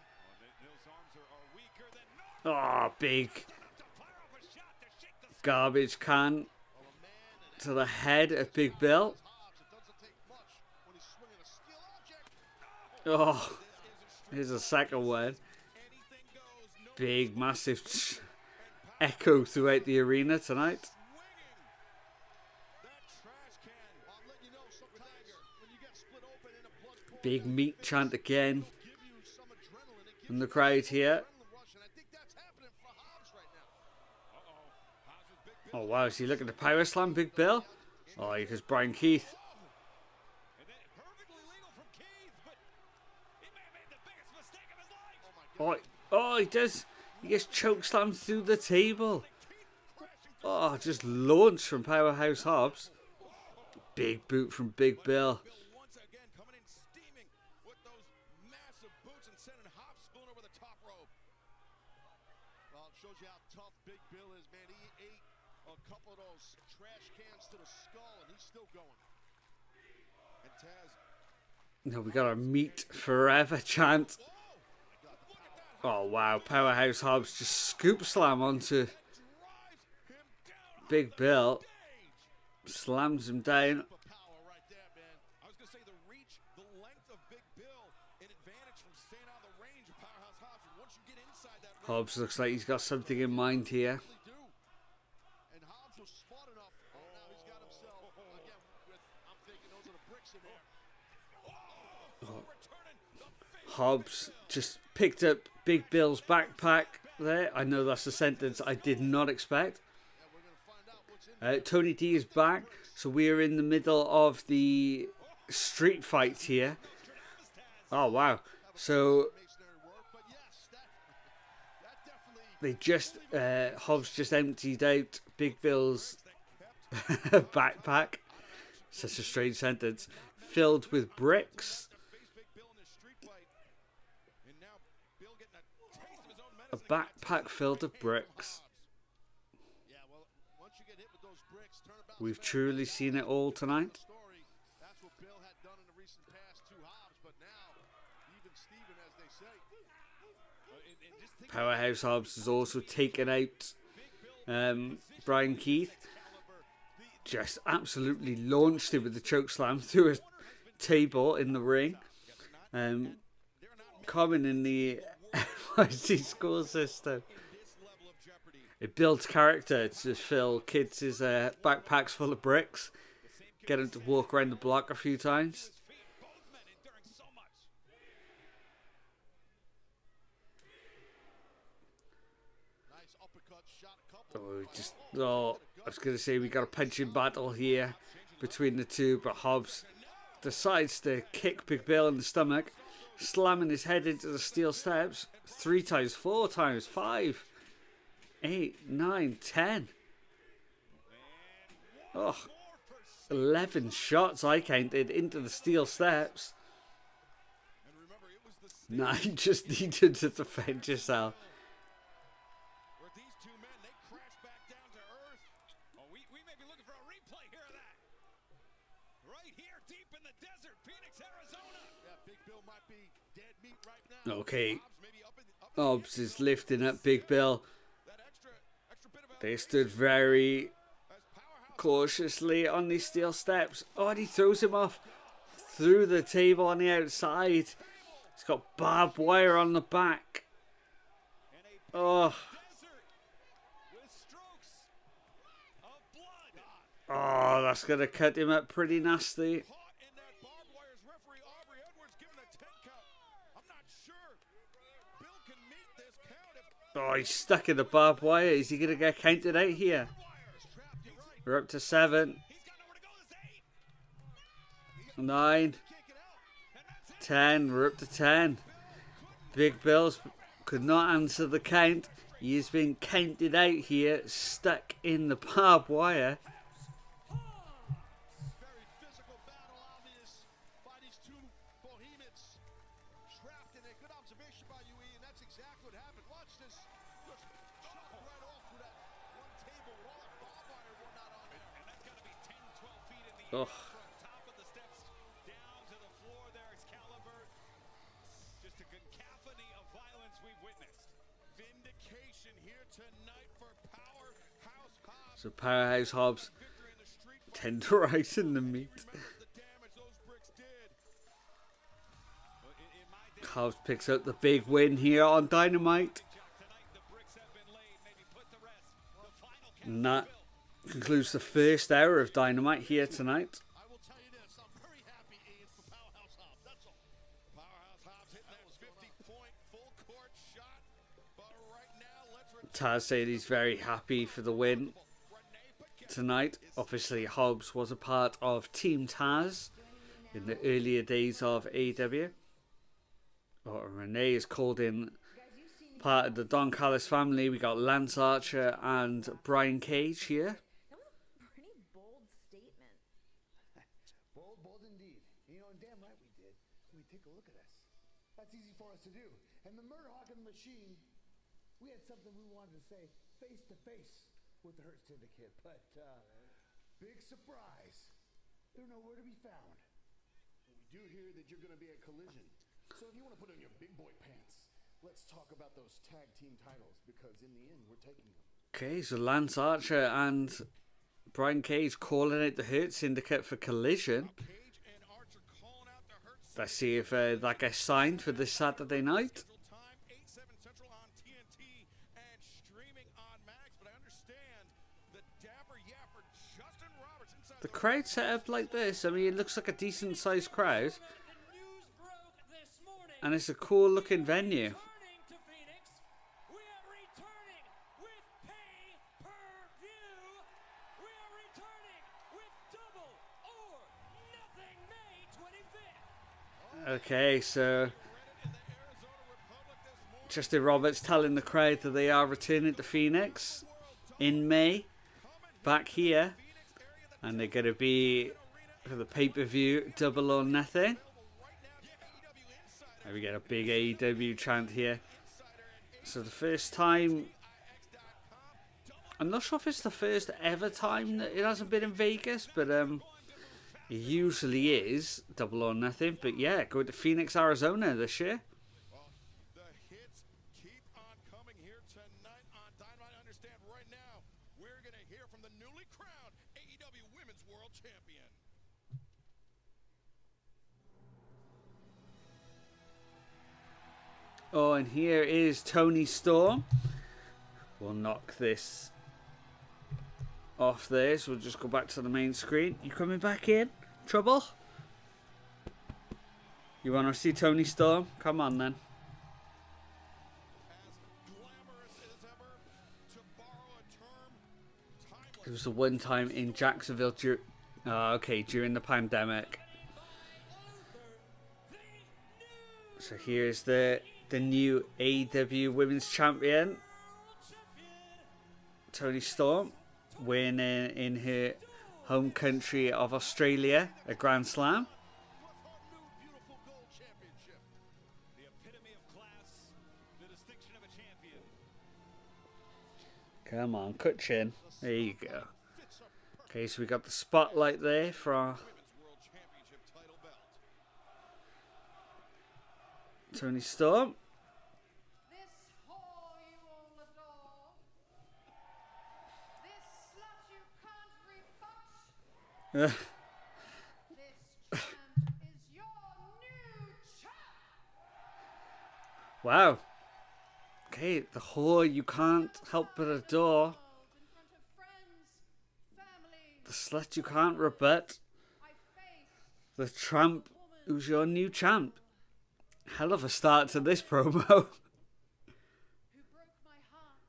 A: Oh, big garbage can to the head of Big Bill. Oh, here's a second one. Big, massive echo throughout the arena tonight. Big meat chant again from the crowd here. Oh wow, is he looking to power slam Big Bill? Oh, because Brian Keith. Oh, he does. He gets choke slammed through the table. Oh, just launched from Powerhouse Hobbs. Big boot from Big Bill.
D: Shows you how tough Big Bill is, man. He ate a couple of those trash cans to the skull, and he's still going. And Taz.
A: No, we got our meat forever chant. Oh wow, Powerhouse Hobbs just scoop slam onto Big Bill. Slams him down. Hobbs looks like he's got something in mind here.
D: And Hobbs was smart enough. Oh, now he's got himself again with, I'm thinking those are the bricks in there.
A: Hobbs just picked up Big Bill's backpack there. I know that's a sentence I did not expect. Tony D is back, so we are in the middle of the street fight here. Oh wow! So they just Hobbs just emptied out Big Bill's backpack. Such a strange sentence. Filled with bricks. A backpack filled with bricks. We've truly seen it all tonight. Powerhouse Hobbs has also taken out Brian Keith. Just absolutely launched him with the chokeslam through a table in the ring. Common in the NYC school system. It builds character to fill kids' backpacks full of bricks. Get them to walk around the block a few times. I was going to say we got a punching battle here between the two, but Hobbs decides to kick Big Bill in the stomach, slamming his head into the steel steps 3 times, 4 times, 5, 8, 9, 10. Oh, 11 shots I counted into the steel steps. 9 just needed to defend yourself. Okay, Hobbs is lifting up Big Bill. They stood very cautiously on these steel steps. Oh, and he throws him off through the table on the outside. He's got barbed wire on the back. Oh. Oh, that's going to cut him up pretty nasty. Oh, he's stuck in the barbed wire. Is he going to get counted out here? We're up to 7. 9. 10. We're up to 10. Big Bill's could not answer the count. He has been counted out here, stuck in the barbed wire. Oh.
D: Top of the steps down to the floor there. Excalibur. Just a cacophony of violence we've witnessed. Vindication here tonight for Powerhouse Hobbs.
A: So Powerhouse Hobbs tenderizing the meat. Hobbs picks up the big win here on Dynamite. And that concludes the first hour of Dynamite here tonight.
D: I will tell you this, I'm very happy, Ian, for Powerhouse Hobbs. That's all. Powerhouse Hobbs hitting that 50-point full court shot. But right now, let's
A: Taz said he's very happy for the win tonight. Obviously, Hobbs was a part of Team Taz in the earlier days of AEW. Renee is called in part of the Don Callis family. We got Lance Archer and Brian Cage here.
F: That was a pretty bold statement.
E: Bold indeed. You know, and damn right we did. I mean, take a look at us. That's easy for us to do. And the Murdoch and the Machine, we had something we wanted to say face to face with the Hurt Syndicate, but big surprise. They're nowhere to be found.
B: We do hear that you're going to be at Collision. So if you want to put on your big boy pants, let's talk about those tag team titles, because in the end, we're taking them.
A: Okay, so Lance Archer and Brian Cage calling out the Hurt Syndicate for Collision. Let's see if that gets signed for this Saturday night. The crowd set up like this, I mean, it looks like a decent sized crowd. And it's a cool looking venue. Okay, so Justin Roberts telling the crowd that they are returning to Phoenix in May, back here, and they're going to be for the pay-per-view Double or Nothing. We get a big AEW chant here. So the first time, I'm not sure if it's the first ever time that it hasn't been in Vegas, but it usually is Double or Nothing. But yeah, going to Phoenix, Arizona this year.
D: Well, the hits keep on coming here tonight on Dynamite. I understand right now we're going to hear from the newly crowned AEW Women's World Champion.
A: Oh, and here is Tony Storm. We'll knock this off there, so we'll just go back to the main screen. You coming back in? Trouble? You want to see Tony Storm? Come on then. It was a one time in Jacksonville during the pandemic. So here's the new AEW Women's Champion, Toni Storm, winning in her home country of Australia, a Grand Slam. Come on, cut chin. There you go. Okay, so we got the spotlight there for Toni Storm.
F: This whore you all adore. This slut you can't rebut. This champ is your new champ.
A: Wow. Okay, the whore you can't help but adore.
F: In front of friends, family,
A: The slut you can't rebut.
F: I faced
A: The tramp who's your new champ. Hell of a start to this promo.
F: who broke my heart,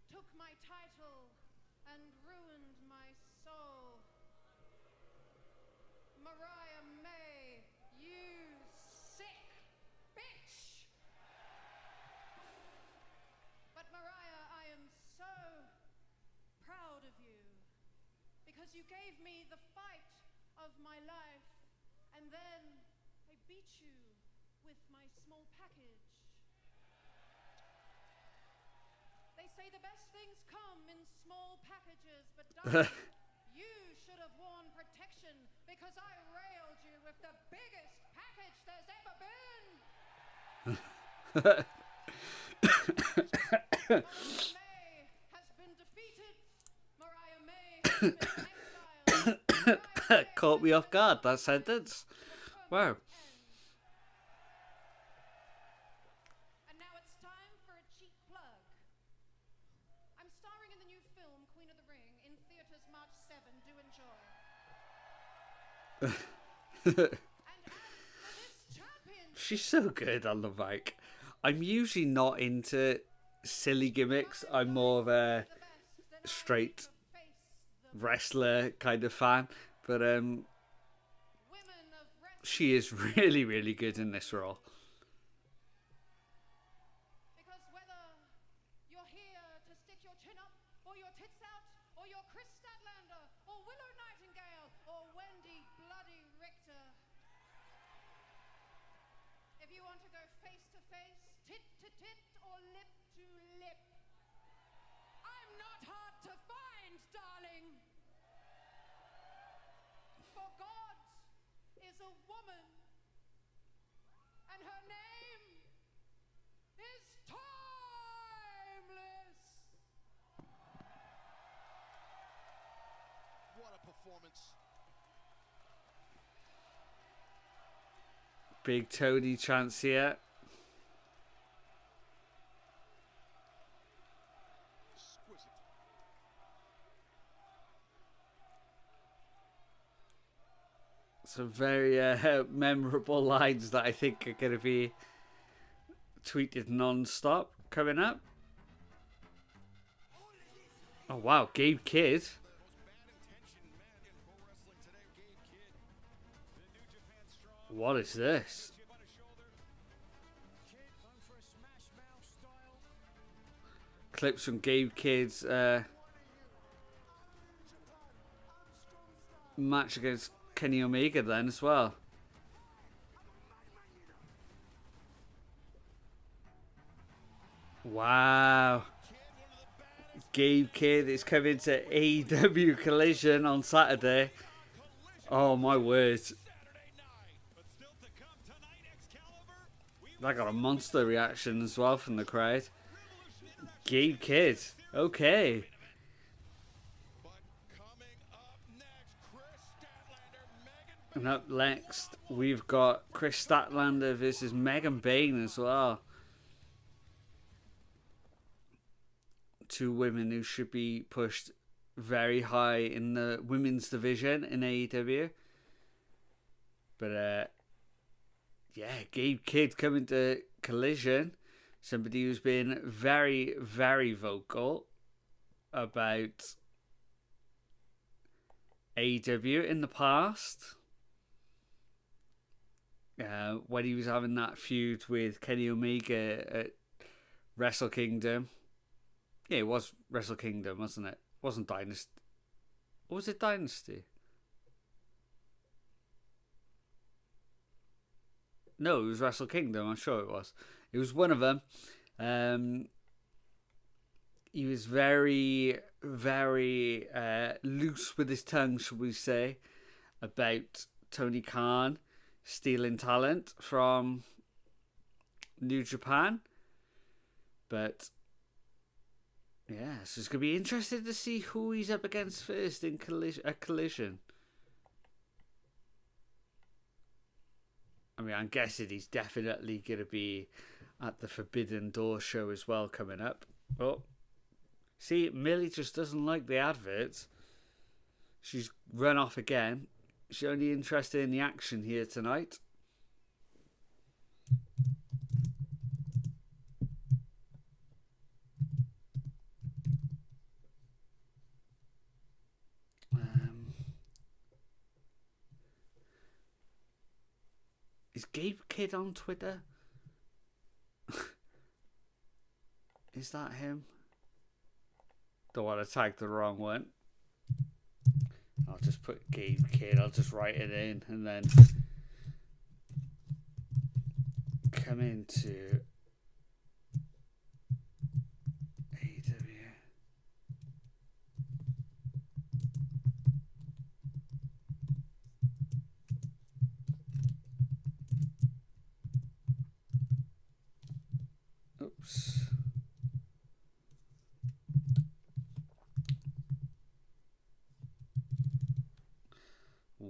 F: took my title, and ruined my soul. Mariah May, you sick bitch! But Mariah, I am so proud of you, because you gave me the fight of my life, and then I beat you with my small package. They say the best things come in small packages, but darling, you should have worn protection attention because I railed you with the biggest package there's ever been. Mariah May has been defeated. Mariah May has been exiled.
A: Caught me off guard, that sentence. Wow.
F: And now it's time for a cheap plug. I'm starring in the new film Queen of the Ring in theaters March 7. Do enjoy. And as for this champion,
A: She's so good on the mic. I'm usually not into silly gimmicks. I'm more of a straight wrestler kind of fan. But
F: women of wrestling,
A: she is really, really good in this role.
F: because whether you're here to stick your chin up or your tits out or you're Kris Statlander or Willow Nightingale or Wendy Bloody Richter, if you want to go face to face, tit to tit or lip to lip, I'm not hard to find, darling. For God is a woman, and her name is Timeless.
D: What a performance.
A: Big Tony chance here.
D: Exquisite.
A: Some very memorable lines that I think are going to be tweeted non-stop coming up. Oh wow, Gabe Kidd.
D: The most bad intentioned man in pro wrestling today, Gabe Kidd. The New Japan Strong.
A: What is this?
D: Chip on his shoulder.
C: Kid going for a smash mouth style.
A: Clips from Gabe Kidd's match against Kenny Omega then as well. Wow. Gabe Kidd is coming to AEW Collision on Saturday. Oh my word.
D: Saturday night. But still to come tonight, Excalibur.
A: That got a monster reaction as well from the crowd. Gabe Kidd. Okay.
D: But coming up next, Kris Statlander, Megan
A: And up next, we've got Kris Statlander versus Megan Bayne as well. Two women who should be pushed very high in the women's division in AEW. But, yeah, Gabe Kidd coming to Collision. Somebody who's been very, very vocal about AEW in the past. When he was having that feud with Kenny Omega at Wrestle Kingdom. Yeah, it was Wrestle Kingdom, wasn't it? It wasn't Dynasty. Or was it Dynasty? No, it was Wrestle Kingdom. I'm sure it was. It was one of them. He was very, very loose with his tongue, should we say, about Tony Khan stealing talent from New Japan. But yeah, so it's going to be interesting to see who he's up against first in Collision. I mean, I'm guessing he's definitely going to be at the Forbidden Door show as well coming up. Oh, see, Millie just doesn't like the adverts. She's run off again. She's only interested in the action here tonight. Is Gabe Kidd on Twitter? Is that him? Don't want to tag the wrong one. I'll just put Gabe Kidd. I'll just write it in and then come into AEW.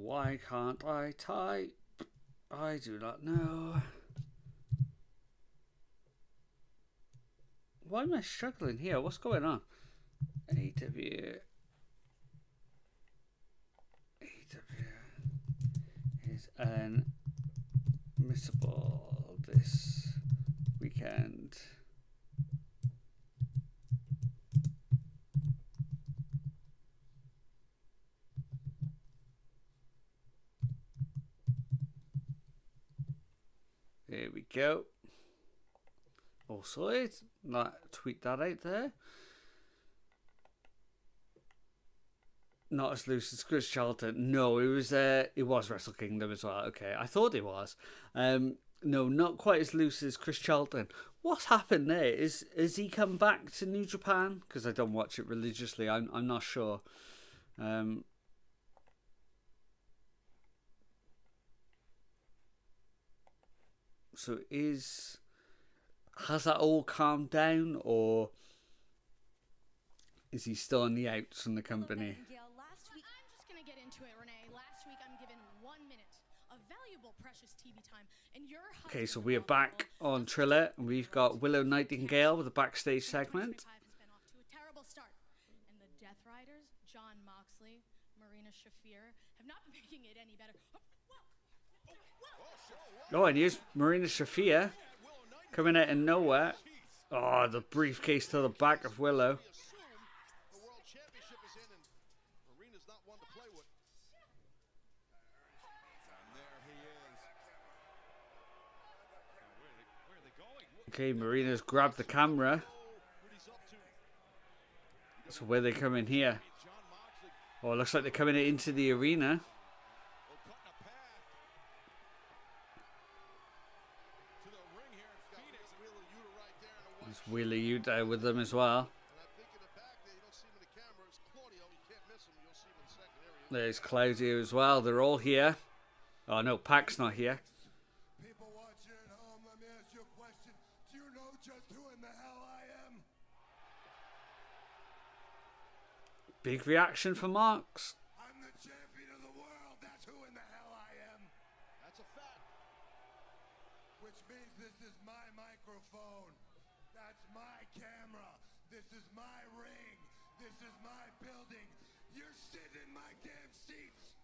A: Why can't I type? I do not know. Why am I struggling here? What's going on? AEW is unmissable this weekend. There we go. All sorted. Tweet that out there. Not as loose as Chris Charlton. No, it was Wrestle Kingdom as well. Okay, I thought it was. No, not quite as loose as Chris Charlton. What's happened there? Has he come back to New Japan? Because I don't watch it religiously. I'm not sure. So has that all calmed down, or is he still on the outs from the company?
F: Last week, I'm just going to get into it, Renee. Last week, I'm given 1 minute of valuable, precious TV time. And your
A: Okay, so we are back on Triller, and we've got Willow Nightingale with a backstage segment.
F: Has been off to a terrible start. And the Death Riders, John Moxley, Marina Shafir, have not been making it any better.
A: Oh, and here's Marina Shafir coming out of nowhere. Oh, the briefcase to the back of Willow.
D: The World Championship is in, and Marina's not one to play with. And there he is. Where are they going?
A: Okay, Marina's grabbed the camera. So where they come in here? Oh, it looks like they're coming into the arena. There's Wheeler Yuta with them as well. There's Claudio as well. They're all here. Oh no, Pac's not here.
C: People watching at home, let me ask you a question. Do you know just who in the hell I am?
A: Big reaction for Marks.
C: I'm the champion of the world. That's who in the hell I am.
D: That's a fact.
C: Which means this is my microphone. That's my camera. This is my ring. This is my building. You're sitting in my damn seats.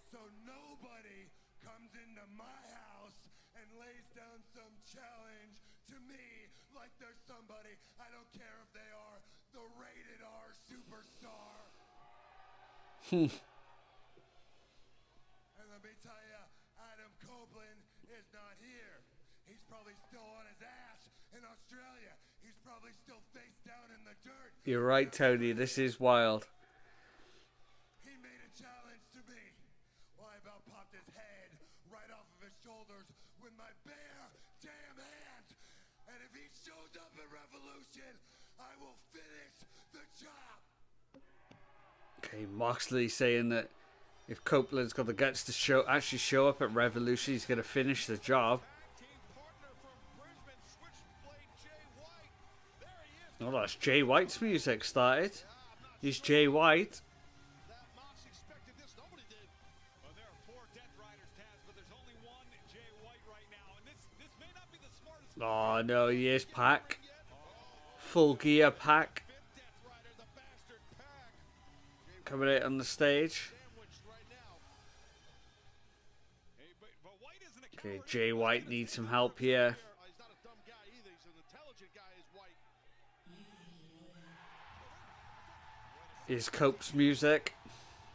C: So nobody comes into my house and lays down some challenge to me like there's somebody, I don't care if they are the rated R superstar. And let me tell you, Adam Copeland is not here. He's probably still on his ass in Australia. He's probably still face down in the dirt.
A: You're right, Tony. This is wild.
C: He made a challenge to me. Well, I about popped his head right off of his shoulders with my bare damn hands. And if he shows up at Revolution, I will finish the job.
A: Okay, Moxley saying that if Copeland's got the guts to actually show up at Revolution, he's going to finish the job. Oh, that's Jay White's music started. Here's Jay White. Oh no, here's Pac. Full gear Pac. Coming out on the stage. Okay, Jay White needs some help here. Is Cope's music.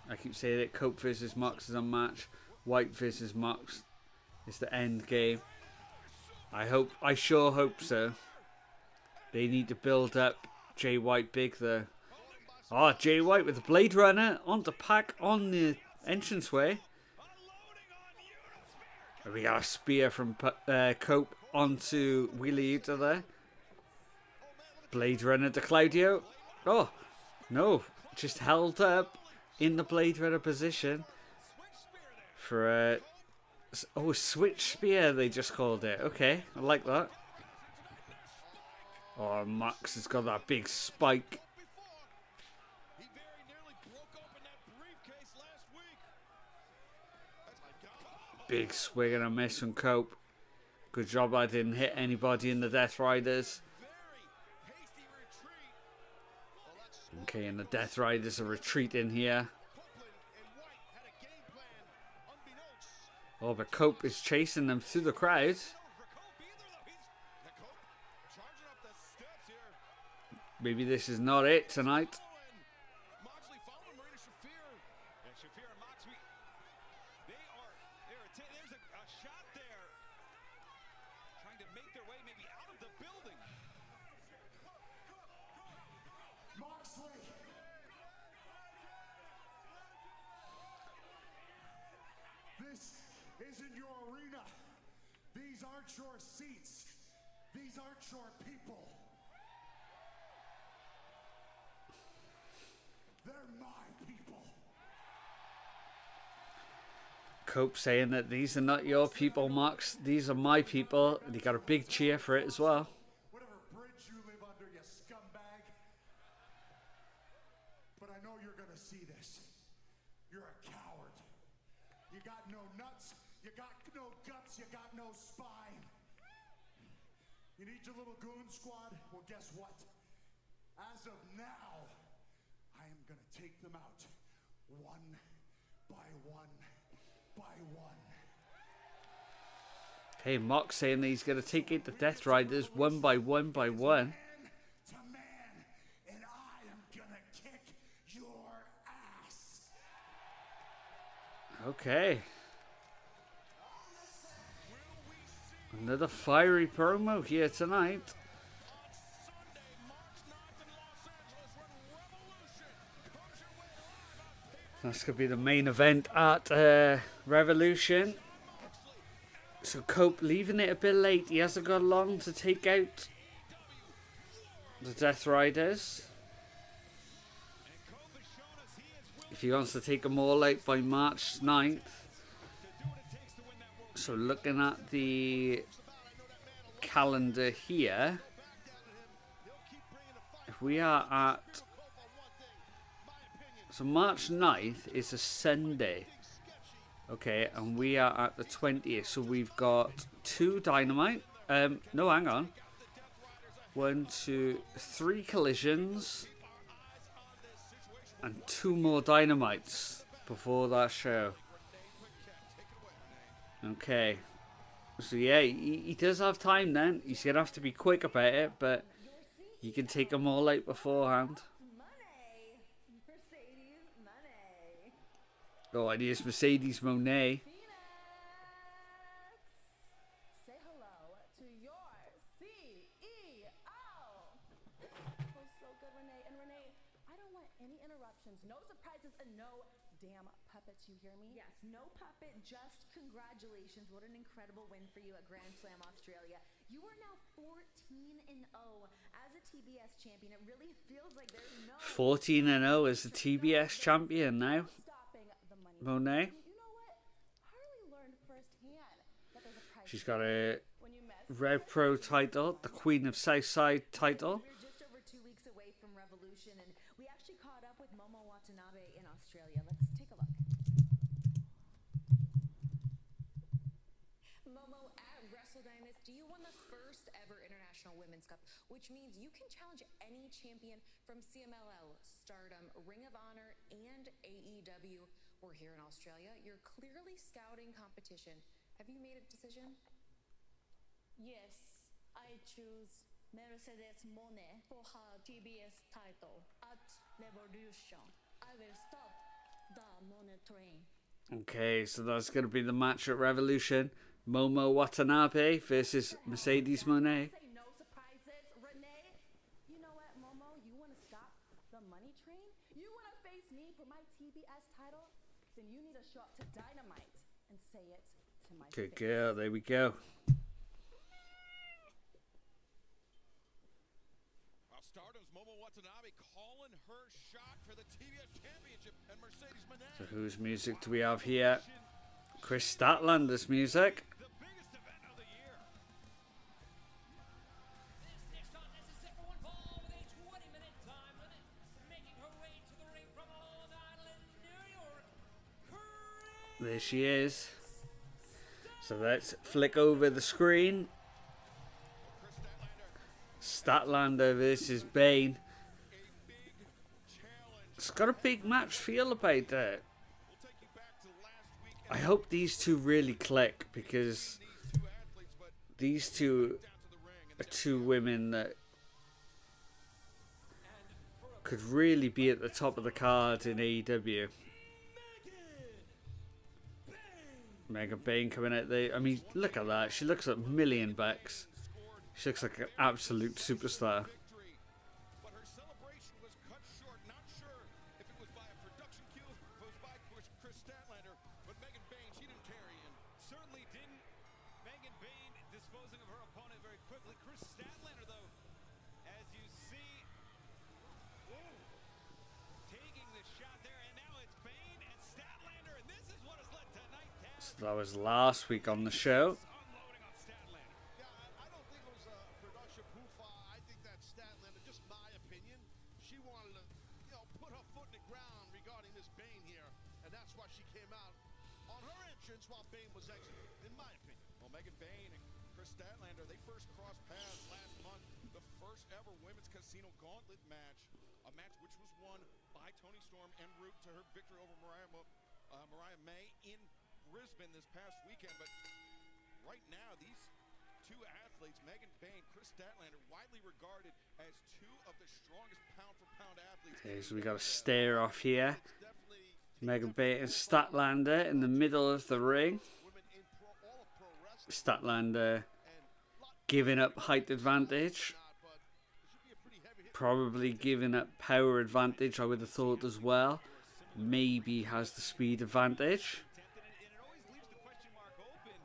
A: I keep saying it. Cope versus Mox is a match. White versus Mox is the end game. I sure hope so. They need to build up Jay White big though. Oh, Jay White with the Blade Runner onto Pac on the entranceway. And we got a spear from Cope onto Wheeler Yuta there. Blade Runner to Claudio. Oh, no. Just held up in the Blade Runner position for a switch spear they just called it. Okay, I like that. Oh, Max has got that big spike. Big swing and a miss from Cope. Good job I didn't hit anybody in the Death Riders. Okay, and the Death Riders are retreating here. Oh, but Cope is chasing them through the crowd. Maybe this is not it tonight.
C: This isn't your arena. These aren't your seats. These aren't your people. They're my people.
A: Cope saying that these are not your people, Mox. These are my people. And he got a big cheer for it as well.
C: Whatever bridge you live under, you scumbag. But I know you're gonna see this. You're a coward. You got no nuts, you got no guts, you got no spine. You need your little goon squad? Well, guess what? As of now, I am gonna take them out. One by one by one.
A: Hey, Mox saying that he's going to take it the Death Riders one by one by one.
C: Man to man, and I am gonna kick your ass.
A: Okay. Another fiery promo here tonight. That's going to be the main event at Revolution. So Cope leaving it a bit late. He hasn't got long to take out the Death Riders. If he wants to take them all out by March 9th. So looking at the calendar here. If we are at... So March 9th is a Sunday. Okay, and we are at the 20th. So we've got 2 Dynamite. No, hang on. 1, 2, 3 collisions. And 2 more Dynamites before that show. Okay. So yeah, he does have time then. He's going to have to be quick about it, but you can take them all out beforehand. Oh, and here's Mercedes Moné.
G: Say hello to your CEO. Feels so good, Renee. And Renee, I don't want any interruptions, no surprises, and no damn puppets. You hear me? Yes, no puppet. Just congratulations. What an incredible win for you at Grand Slam Australia. You are now 14-0 as a TBS champion. It really feels like there's no
A: 14-0 as a TBS champion now. Monet.
G: You know what? Harley learned firsthand that there's a price.
A: She's got a Rev Pro title, the Queen of Southside title.
G: We're just over 2 weeks away from Revolution, and we actually caught up with Momo Watanabe in Australia. Let's take a look. Momo, at Wrestle Dynasty, you won the first ever International Women's Cup, which means you can challenge any champion from CMLL, Stardom, Ring of Honor, and AEW. Or here in Australia, you're clearly scouting competition. Have you made a decision?
H: Yes, I choose Mercedes Moné for her TBS title at Revolution. I will stop the Moné train.
A: Okay, so that's going to be the match at Revolution. Momo Watanabe versus Mercedes Moné.
G: Say no surprises, Renee. You know what, Momo? You want to stop the money train? You want to face me for my TBS title? Then you need to show up to Dynamite and say it to my
A: Good
G: face.
A: girl, there we go.
D: Stardom's Momo Watanabe calling her shot for the TBS Championship, and Mercedes Moné.
A: So whose music do we have here? Kris Statlander's music.
D: The biggest event of the year.
I: This next contest is set for one fall with a 20-minute time limit. Making her way to the ring from Long Island, New York,
A: There she is. So let's flick over the screen. Statlander versus Bayne. It's got a big match feel about it. I hope these two really click, because these two are two women that could really be at the top of the card in AEW. Megan Bayne coming out there. I mean, look at that. She looks like $1,000,000. She looks like an absolute superstar.
D: But her celebration was cut short. Not sure if it was by a production cue, if it was by Kris Statlander, but Megan Bayne, she didn't carry him.
I: Certainly didn't. Megan Bayne disposing of her opponent very quickly. Kris Statlander, though, as you see, taking the shot there, and now it's Bayne and Statlander, and this is what has led tonight.
A: So that was last week on the show.
I: Unloading on Statlander.
D: Yeah, I don't think it was a production poofa. I think that Statlander, just my opinion, she wanted to, put her foot in the ground regarding this Bayne here, and that's why she came out on her entrance while Bayne was exiting, in my opinion.
C: Well, Megan Bayne and Kris Statlander, they first crossed paths last month. The first ever women's casino gauntlet match. A match which was won by Toni Storm en route to her victory over Mariah May in Brisbane this past weekend. But right now, these two athletes, Megan Bayne, Kris Statlander, widely regarded as two of the strongest pound-for-pound athletes.
A: Okay, so we got a stare off here. Megan Bayne and Statlander in the middle of the ring. Statlander giving up height advantage. Probably giving up power advantage, I would have thought as well. Maybe has the speed advantage.
I: And it always leaves the question mark open.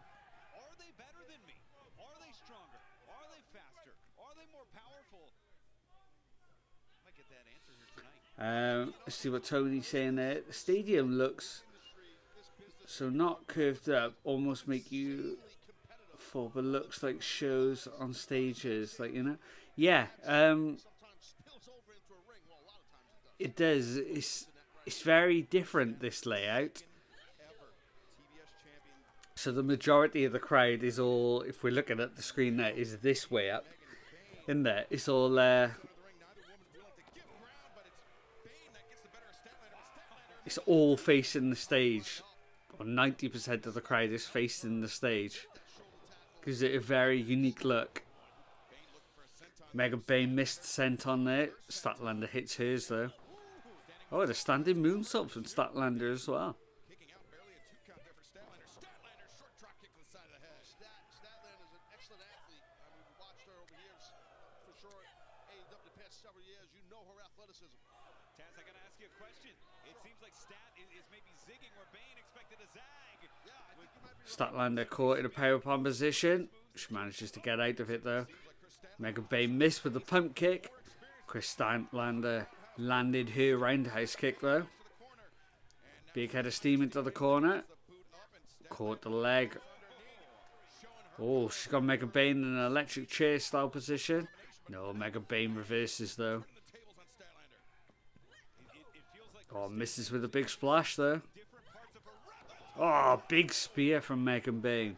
I: Are they better than me? Are they stronger? Are they faster? Are they more powerful? Might get that answer here tonight.
A: Let's see what Tony's saying there. The stadium looks so not curved up, almost make you fall, but looks like shows on stages, like, yeah. It does. It's very different, this layout. So the majority of the crowd is all, if we're looking at the screen there, is this way up. In there, it's all it's all facing the stage. Or 90% of the crowd is facing the stage. Gives it a very unique look. Megan Bayne missed the scent on there. Statlander hits hers though. Oh, the standing moonsault from Statlander as well.
D: Kicking out barely a 2 count there for Statlander. Statlander, short drop kick to the side of the head. Statlander's an excellent athlete. I mean, we watched her over here for sure. AEW the past several years. You know her athleticism.
I: Taz, I gotta ask you a question. It seems like Stat is maybe zigging where Bayne expected a zag.
D: Yeah, I think you might be
A: Statlander caught in a powerbomb position. She manages to get out of it though. Megan Bayne missed with the pump kick. Kris Statlander landed her roundhouse kick though. Big head of steam into the corner. Caught the leg. Oh, she's got Megan Bayne in an electric chair style position. No, Megan Bayne reverses though. Oh, misses with a big splash though. Oh, big spear from Megan Bayne.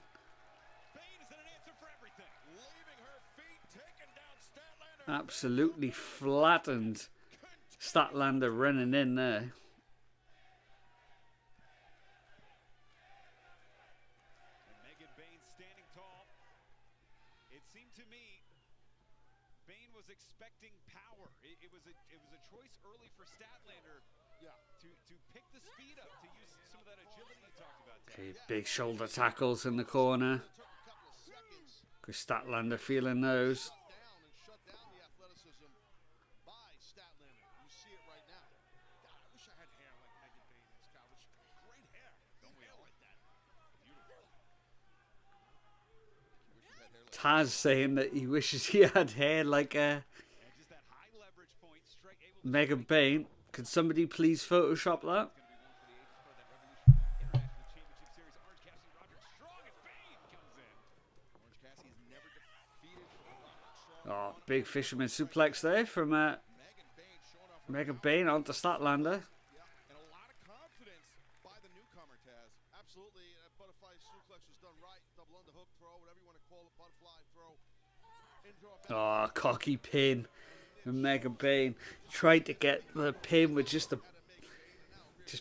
A: Absolutely flattened Statlander running in there.
I: Megan Bayne standing tall. It seemed to me Bayne was expecting power. It was a choice early for Statlander.
D: Yeah.
I: To pick the speed up, to use some of that agility you talked about.
A: Okay, big shoulder tackles in the corner. Kris Statlander feeling those.
D: Shut down the athleticism by Statlander. You see it right now. God, I wish I had hair like Megan Bayne has got. Great hair. Don't we all like that? Beautiful.
A: Taz saying that he wishes he had hair like
I: Just that high leverage point, strike able to
A: Megan Bayne. Could somebody please Photoshop that? Oh, big fisherman suplex there from Megan Bayne onto Statlander.
D: And a lot of confidence by the newcomer, Taz. Absolutely. Butterfly suplex was done right,
A: Oh, cocky pin. And Megan Bayne tried to get the pin with just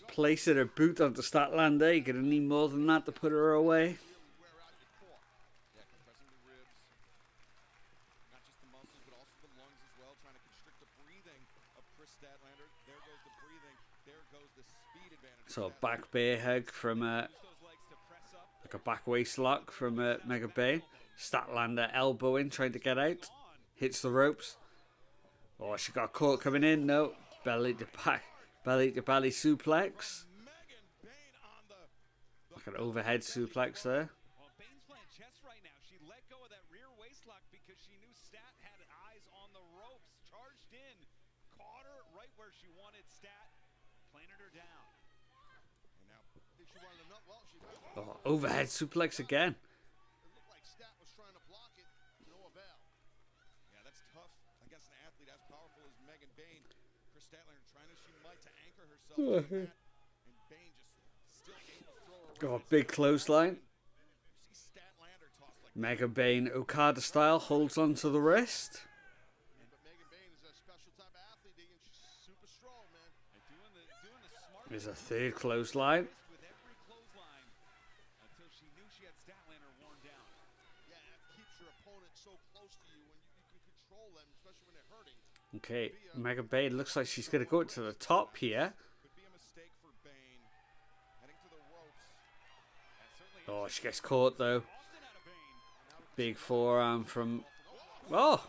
A: placing her boot onto Statlander. You're going to need more than that to put her away.
D: Yeah, compressing the ribs. Not just the muscles, but also the lungs as well. Trying to constrict the breathing of Kris Statlander. There goes the breathing. There goes the speed advantage.
A: So back bear hug from like a back waist lock from Megan Bayne. Statlander elbowing, trying to get out. Hits the ropes. Oh, she got caught coming in. No. Belly to back. Belly to belly suplex. Like an overhead suplex there.
I: Well, Bayne's playing chess right now. She let go of that rear waist lock because she knew Stat had eyes on the ropes. Charged in. Caught her right where she wanted Stat. Planted her down.
D: And now, I think she wanted enough. Well, she
A: Oh, overhead suplex again.
D: It looked like Stat was trying to block it. No avail. Yeah, that's tough against an athlete as powerful as Megan Bayne. Kris Statlander trying as she might to anchor herself to the mat. And Bayne just still able to throw her
A: Oh, big clothesline.
D: You see Statlander tossed like
A: Megan Bayne, Okada style, holds on to the wrist.
D: that. But Megan Bayne is a special type of athlete. She's super strong, man.
I: And doing the smart
A: There's a third clothesline.
I: with every clothesline until she knew she had Statlander worn down.
D: Yeah, that keeps your opponent so close to you when you can control them, especially when they're hurting.
A: Okay, Megan Bayne looks like she's going to go to the top here.
D: Could be a mistake for Bayne. Heading to the ropes.
A: Oh, she gets caught though. Big forearm from... Oh!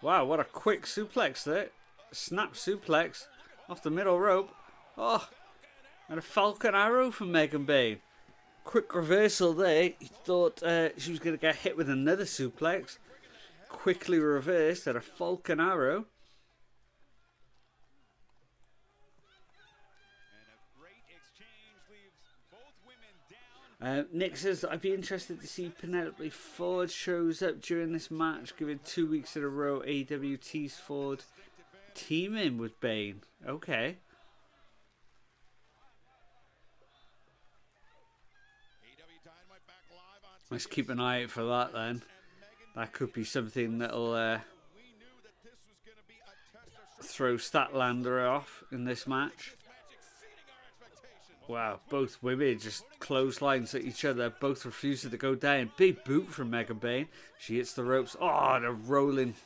A: Wow, what a quick suplex there. Snap suplex off the middle rope. Oh! And a Falcon Arrow from Megan Bayne. Quick reversal there. You thought she was going to get hit with another suplex. Quickly reversed at a Falcon Arrow.
I: And a great exchange leaves both women down.
A: Nick says, I'd be interested to see Penelope Ford shows up during this match, given 2 weeks in a row AEW teased Ford teaming with Bayne. Okay.
D: AEW Dynamite back live on
A: Let's keep an eye out for that then. That could be something that'll
D: We knew that this was going to be a test of
A: throw Statlander off in this match.
D: this match exceeding our expectations.
A: Wow, both women just clotheslines at each other, both refusing to go down. Big boot from Megan Bayne. She hits the ropes. Oh, the rolling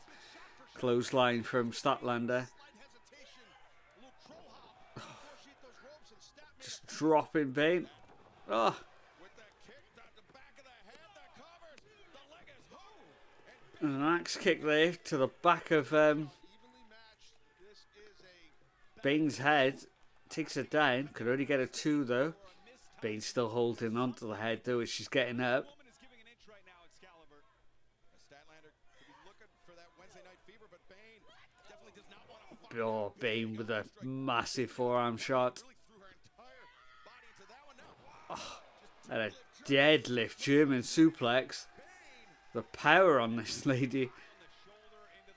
A: clothesline from Statlander. Just dropping Bayne. Oh,
D: With that kick, the back of the head that covers. The leg is home.
A: and an axe kick there to the back of
D: Evenly matched. This is a
A: Bayne's head. Takes her down. Could only get a 2 though. Bayne's still holding onto the head though as she's getting up.
I: Woman is giving an inch right now, Excalibur.
D: Statlander could be looking for that Wednesday night fever, but Bayne definitely does not want to fight.
A: Oh, Bayne with a massive forearm shot.
D: Really threw her entire body into that one now.
A: And a deadlift German suplex. The power on this lady.
I: On the shoulder into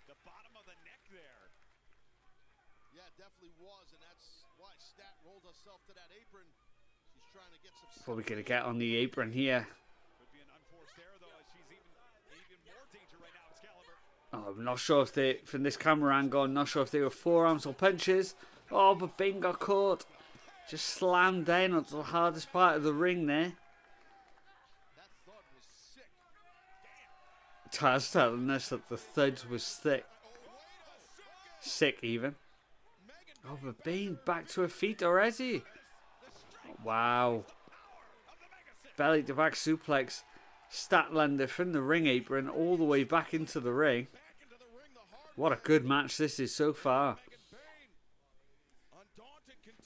I: the bottom of the neck there.
D: Yeah, it definitely was, and that's why Stat rolled herself to that apron. She's trying to get some.
A: What are we going to get on the apron here?
I: Could be an unforced error though, as she's even more danger right now, Excalibur.
A: Oh, I'm not sure if they, from this camera angle, I'm not sure if they were forearms or punches. Oh, but Bayne got caught. Just slammed down onto the hardest part of the ring there.
D: That thud was sick.
A: Taz telling us that the thud was thick. Sick even. Oh, but Bayne back to her feet already. Wow. Belly to back suplex. Statlander from the ring apron all the way back into the ring. What a good match this is so far.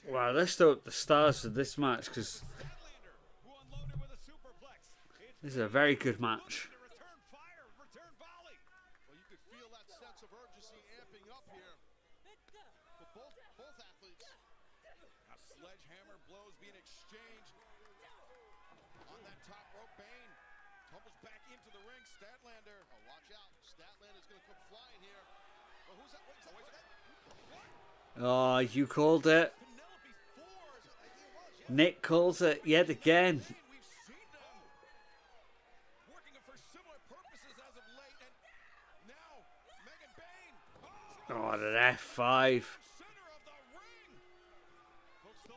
A: Wow, let's throw up the stars for this match because
I: Who unloaded with a superplex. It's
A: this is a very good match.
I: to return fire, return volley.
D: Well, you could feel that sense of urgency amping up here for both athletes. Now sledgehammer blows being exchanged on that top rope. Bayne tumbles back into the ring. Statlander, oh, watch out! Statlander's going to come flying here. Well, who's that? Wait, wait,
A: Oh, you called it.
D: Penelope Ford. I think it was. Yeah.
A: Nick calls it yet again.
D: We've seen them working for similar purposes as of late, and
A: Oh, an F5.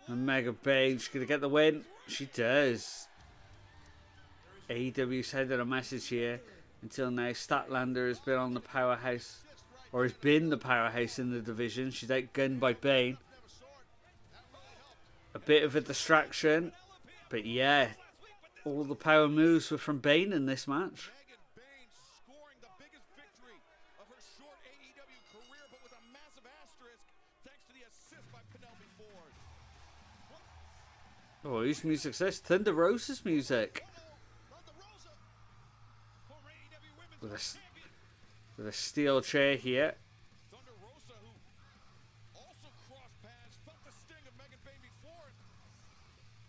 A: And Mega Page gonna get the win. She does. AEW sending a message here. Until now, Statlander has been on the powerhouse, or has been the powerhouse in the division. She's outgunned by Bayne. A bit of a distraction, but yeah, all the power moves were from Bayne in this match.
D: Scoring the biggest victory of her short AEW career, but with a massive asterisk thanks to the assist by Penelope Ford.
A: Oh, whose music's this? Thunder Rosa's music. With a steel chair here.
D: Thunder Rosa, who also crossed paths, felt the sting of Megan Bayne before.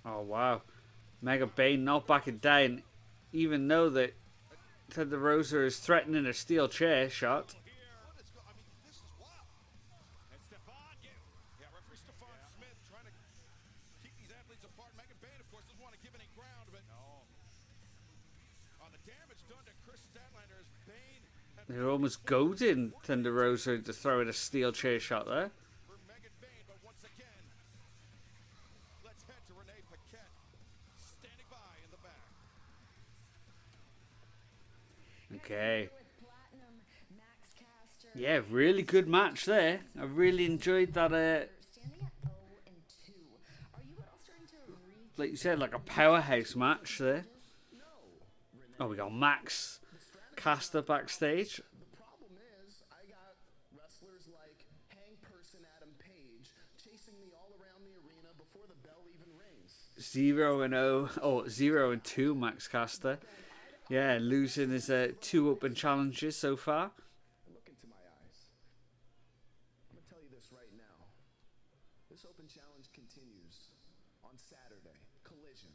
A: Oh wow, Mega Bayne not backing down, even though that Thunder Rosa is threatening a steel chair shot.
D: This is wild. And referee Stefan Smith trying to keep these athletes apart. Megan Bayne, of course, doesn't want to give any ground, but the damage done to Kris Statlander as Bayne.
A: They're almost goading Thunder Rosa to throw in a steel chair shot there.
D: For Megan Bayne, but once again, let's head to Renee Paquette, standing by in the back.
A: Okay. Yeah, really good match there. I really enjoyed that. Like you said, like a powerhouse match there. Oh, we got Max Caster backstage.
E: The problem is, I got wrestlers like Hang Person Adam Page chasing me all around the arena before the bell even rings.
A: 0-2 Max Caster. Yeah, losing his 2 open challenges so far.
E: Look into my eyes. I'm going to tell you this right now. This open challenge continues on Saturday, Collision.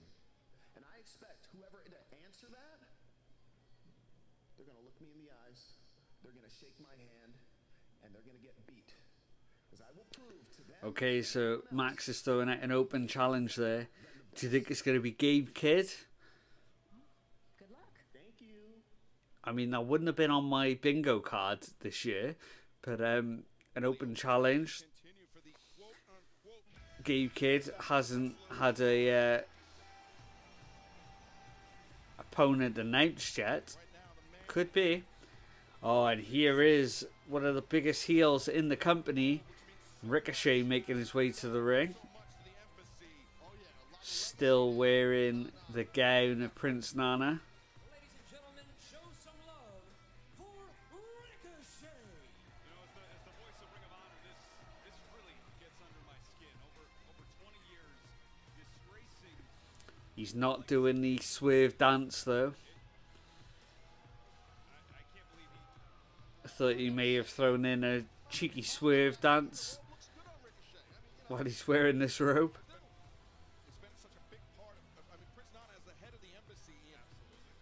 E: And I expect whoever to answer that, they're going to look me in the eyes, they're going to shake my hand, and they're going to get beat. Because I will prove to them.
A: Okay, so Max is throwing out an open challenge there. Do you think it's going to be Gabe Kidd?
H: Good luck.
E: Thank you.
A: I mean, that wouldn't have been on my bingo card this year, but an open challenge. Gabe Kidd hasn't had a opponent announced yet. Could be. Oh, and here is one of the biggest heels in the company, Ricochet, making his way to the ring. Still wearing the gown of Prince Nana.
C: Ladies and gentlemen, show some love for Ricochet.
I: You know, as the voice of Ring of Honor, this really gets under my skin. Over 20 years, disgracing.
A: He's not doing the swerve dance though.
I: I can't believe he.
A: I thought he may have thrown in a cheeky swerve dance while he's wearing this robe.
D: It's been such a big part of, Prince Nana as the head of the embassy.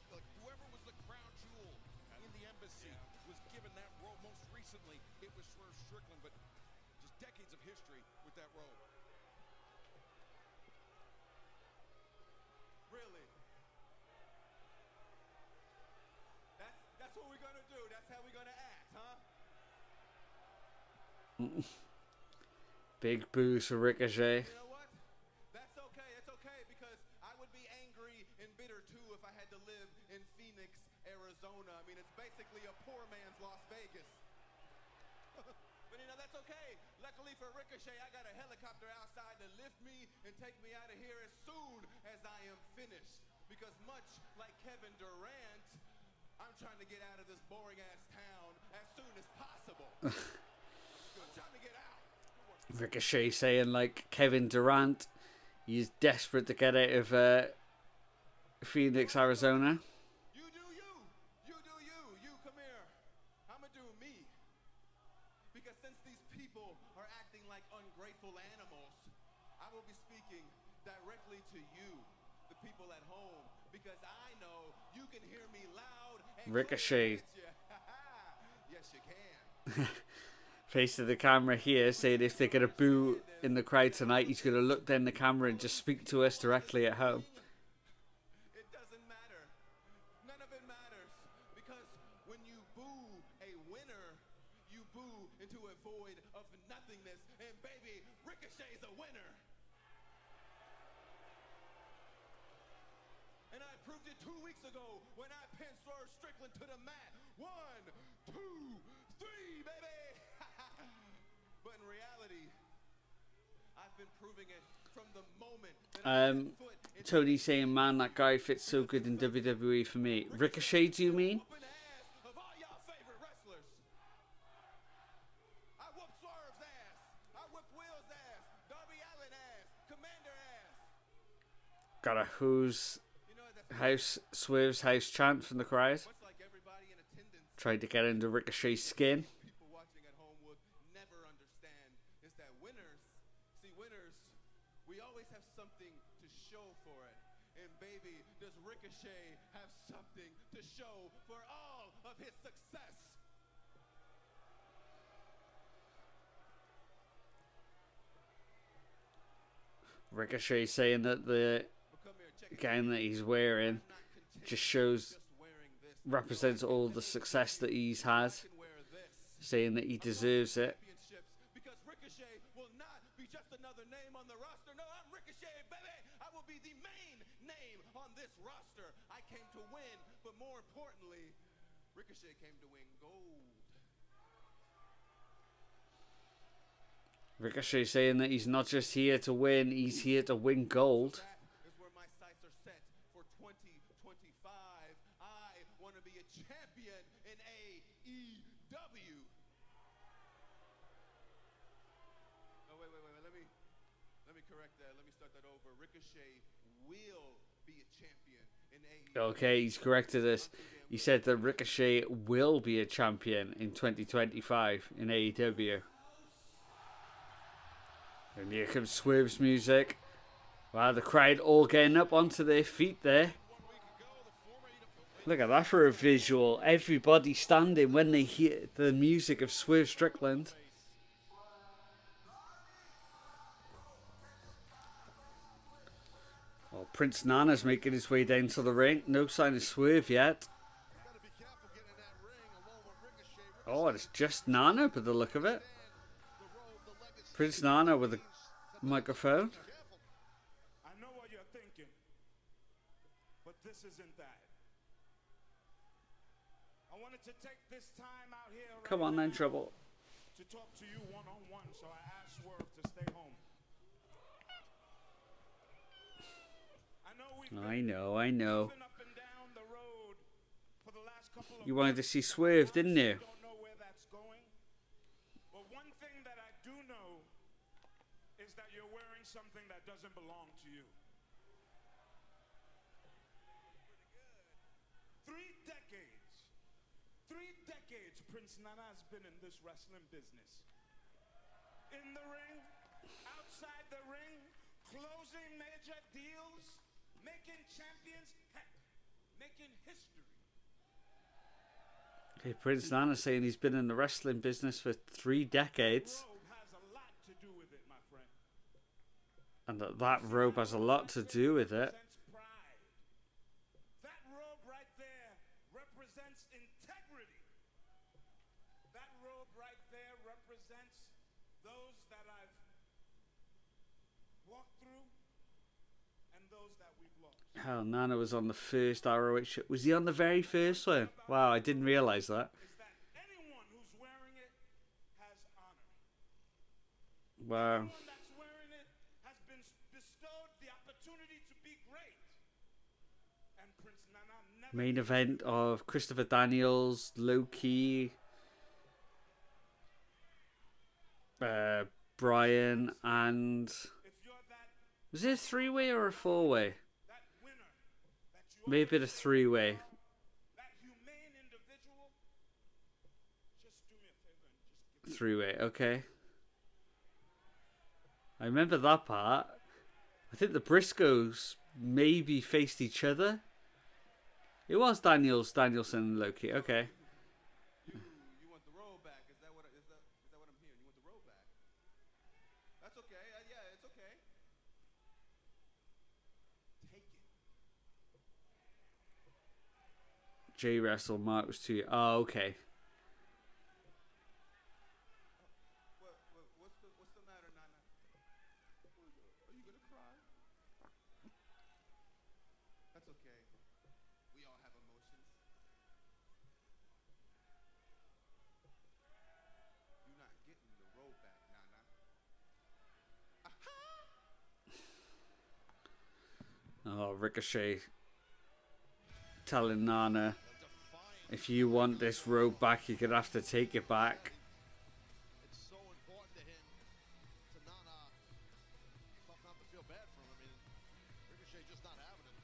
D: Like whoever was the crown jewel in the embassy was given that robe. Most recently, it was Swerve Strickland, but just decades of history with that robe.
C: Really? That's what we're gonna do. That's how we're gonna act, huh?
A: Big boos for Ricochet.
C: You know what? That's okay. It's okay because I would be angry and bitter too if I had to live in Phoenix, Arizona. I mean, it's basically a poor man's Las Vegas. But you know, that's okay. Luckily for Ricochet, I got a helicopter outside to lift me and take me out of here as soon as I am finished. Because much like Kevin Durant, I'm trying to get out of this boring ass town as soon as possible. I'm trying to get out.
A: Ricochet saying like Kevin Durant, he's desperate to get out of Phoenix, Arizona.
C: You do you. You do you. You come here. I'ma do me. Because since these people are acting like ungrateful animals, I will be speaking directly to you, the people at home, because I know you can hear me loud and
A: Ricochet.
C: clear, can't you? Yes, you can.
A: Face to the camera here, saying if they're going to boo in the crowd tonight, he's going to look down the camera and just speak to us directly at home.
C: It doesn't matter. None of it matters. Because when you boo a winner,
D: you boo into a void of nothingness. And baby, Ricochet's a winner. And I proved it 2 weeks ago when I pinned Swerve Strickland to the mat. 1, 2, 3, baby. But in reality, I've been proving it from the moment that
A: Tony saying, man, that guy fits so good in WWE for me. Ricochet, do you mean?
D: of all y'all favorite wrestlers. I whooped Swerve's ass. I whooped Will's ass. Darby Allin ass. Commander ass.
A: Got a Who's House, Swerve's House chant from the crowd.
D: Much like everybody in attendance,
A: Tried to get into Ricochet's skin.
D: people watching at home would never understand is that winners, we always have something to show for it. And baby, does Ricochet have something to show for all of his success.
A: Ricochet saying that the
D: Come here, check it.
A: gown that he's wearing just shows,
D: Wearing this.
A: represents all the success that he's had,
D: Can wear this.
A: saying that he deserves it.
D: Championships, because Ricochet will not be just another name on the roster. No, I'm Ricochet, baby. I will be the main name on this roster. I came to win, but more importantly, Ricochet came to win gold.
A: Ricochet saying that he's not just here to win, he's here to win gold.
D: That is where my sights are set for 2025. I want to be a champion in AEW. Oh, wait. Let me correct that. Let me start that over. Ricochet will be a champion in AEW.
A: Okay, he's corrected us. He said that Ricochet will be a champion in 2025 in AEW. And here comes Swerve's music. Wow, the crowd all getting up onto their feet there. Look at that for a visual. Everybody standing when they hear the music of Swerve Strickland. Oh, Prince Nana's making his way down to the ring. No sign of Swerve yet. Oh, it's just Nana by the look of it. Prince Nana with a microphone.
C: I know what you're thinking, but this isn't that. I wanted to take this time out here
A: Come on then, Trouble.
C: to talk to you one-on-one, so I asked Swerve to stay home.
A: I know.
C: Been up and down the road for the last couple of
A: You wanted to see Swerve, didn't you?
C: don't know where that's going. But one thing that I do know is that you're wearing something that doesn't belong to you. 3 decades. 3 decades Prince Nana has been in this wrestling business. In the ring, outside the ring, closing major deals, making champions, heck, making history.
A: Okay, Prince Nana saying he's been in the wrestling business for 3 decades.
C: Robe has a lot to do with it, my friend.
A: And that robe has a lot to do with it.
C: Represents pride. That robe right there represents integrity. That robe right there represents those that I've walked through and those that we've lost.
A: Hell, Nana was on the first ROH show. Was he on the very first one? Wow, I didn't realise that.
C: Is that anyone who's wearing it has honor.
A: Wow.
C: Anyone that's wearing it has been bestowed the opportunity to be great. And Prince Nana never
A: Main event of Christopher Daniels, Low Key, Brian, and
C: if you're that
A: was it a 3-way or a 4-way?
C: that winner, that you
A: Maybe a 3-way.
C: that humane individual, just do me a favor and just give
A: 3-way, okay. I remember that part. I think the Briscoes maybe faced each other. It was Danielson and Loki. Okay.
D: You want the robe back? Is that what I'm hearing? You want the robe back? That's okay. Yeah, it's okay. Take it.
A: J Wrestle Mark was 2. Oh, okay.
C: Are you gonna cry? That's okay. We all have emotions. You're not getting the road back, Nana.
A: Oh, Ricochet telling Nana, if you want this road back, you're going to have to take it back.
D: It's so important to him, to Nana. Tough not to feel bad for him. I mean, Ricochet just not having it.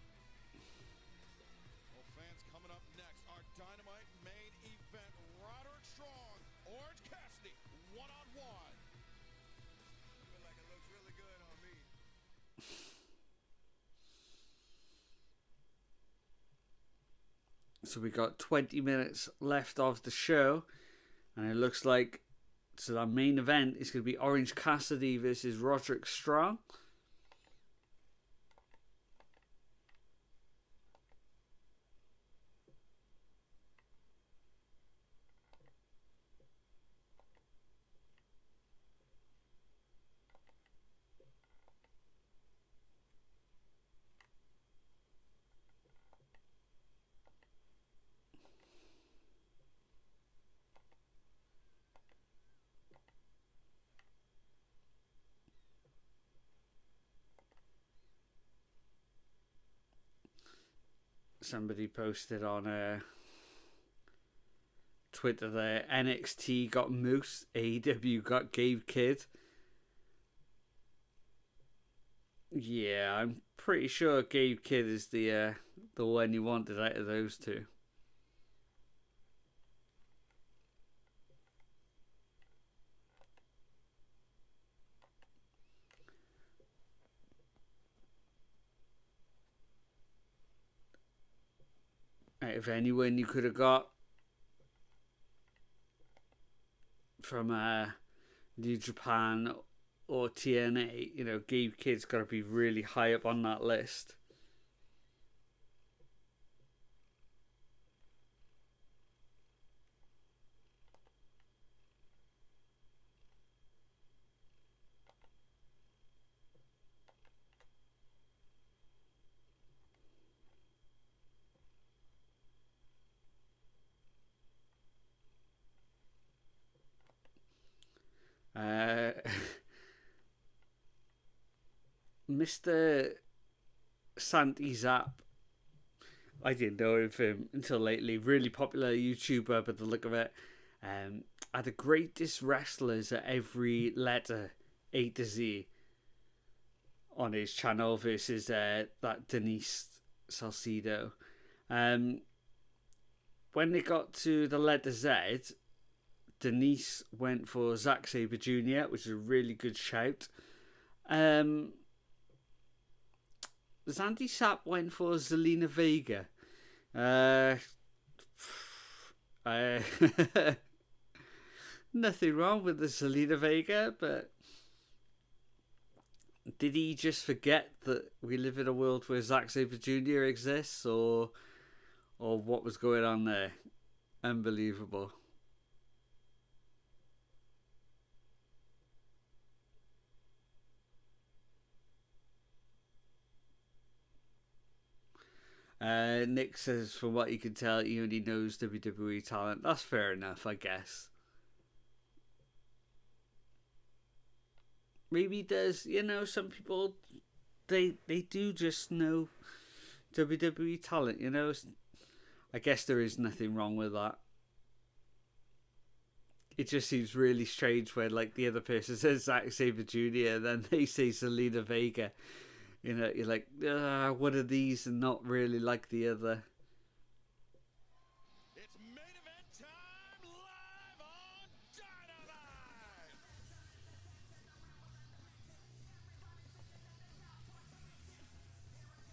D: Well, fans, coming up next, our Dynamite main event. Roderick Strong, Orange Cassidy, one-on-one. I feel like it looks really good on me.
A: So we got 20 minutes left of the show, and it looks like our main event is going to be Orange Cassidy versus Roderick Strong. Somebody posted on Twitter there, NXT got Moose, AEW got Gabe Kidd. Yeah, I'm pretty sure Gabe Kidd is the one you wanted out of those two. If anyone you could have got from New Japan or TNA, you know, Gabe Kidd's got to be really high up on that list. Mr. Santi Zap, I didn't know of him until lately. Really popular YouTuber by the look of it. Had the greatest wrestlers at every letter, A to Z, on his channel versus that Denise Salcido. When they got to the letter Z, Denise went for Zack Sabre Jr., which is a really good shout. Sandy Sapp went for Zelina Vega. Nothing wrong with the Zelina Vega, but did he just forget that we live in a world where Zack Sabre Jr. exists, or what was going on there? Unbelievable. Nick says, from what you can tell, he only knows WWE talent. That's fair enough, I guess. Maybe there's, you know, some people, they do just know WWE talent, you know. I guess there is nothing wrong with that. It just seems really strange when, like, the other person says Zack Sabre Jr. and then they say Zelina Vega. You know, you're like, one of these and not really like the other.
D: It's main event time live on Dynamite.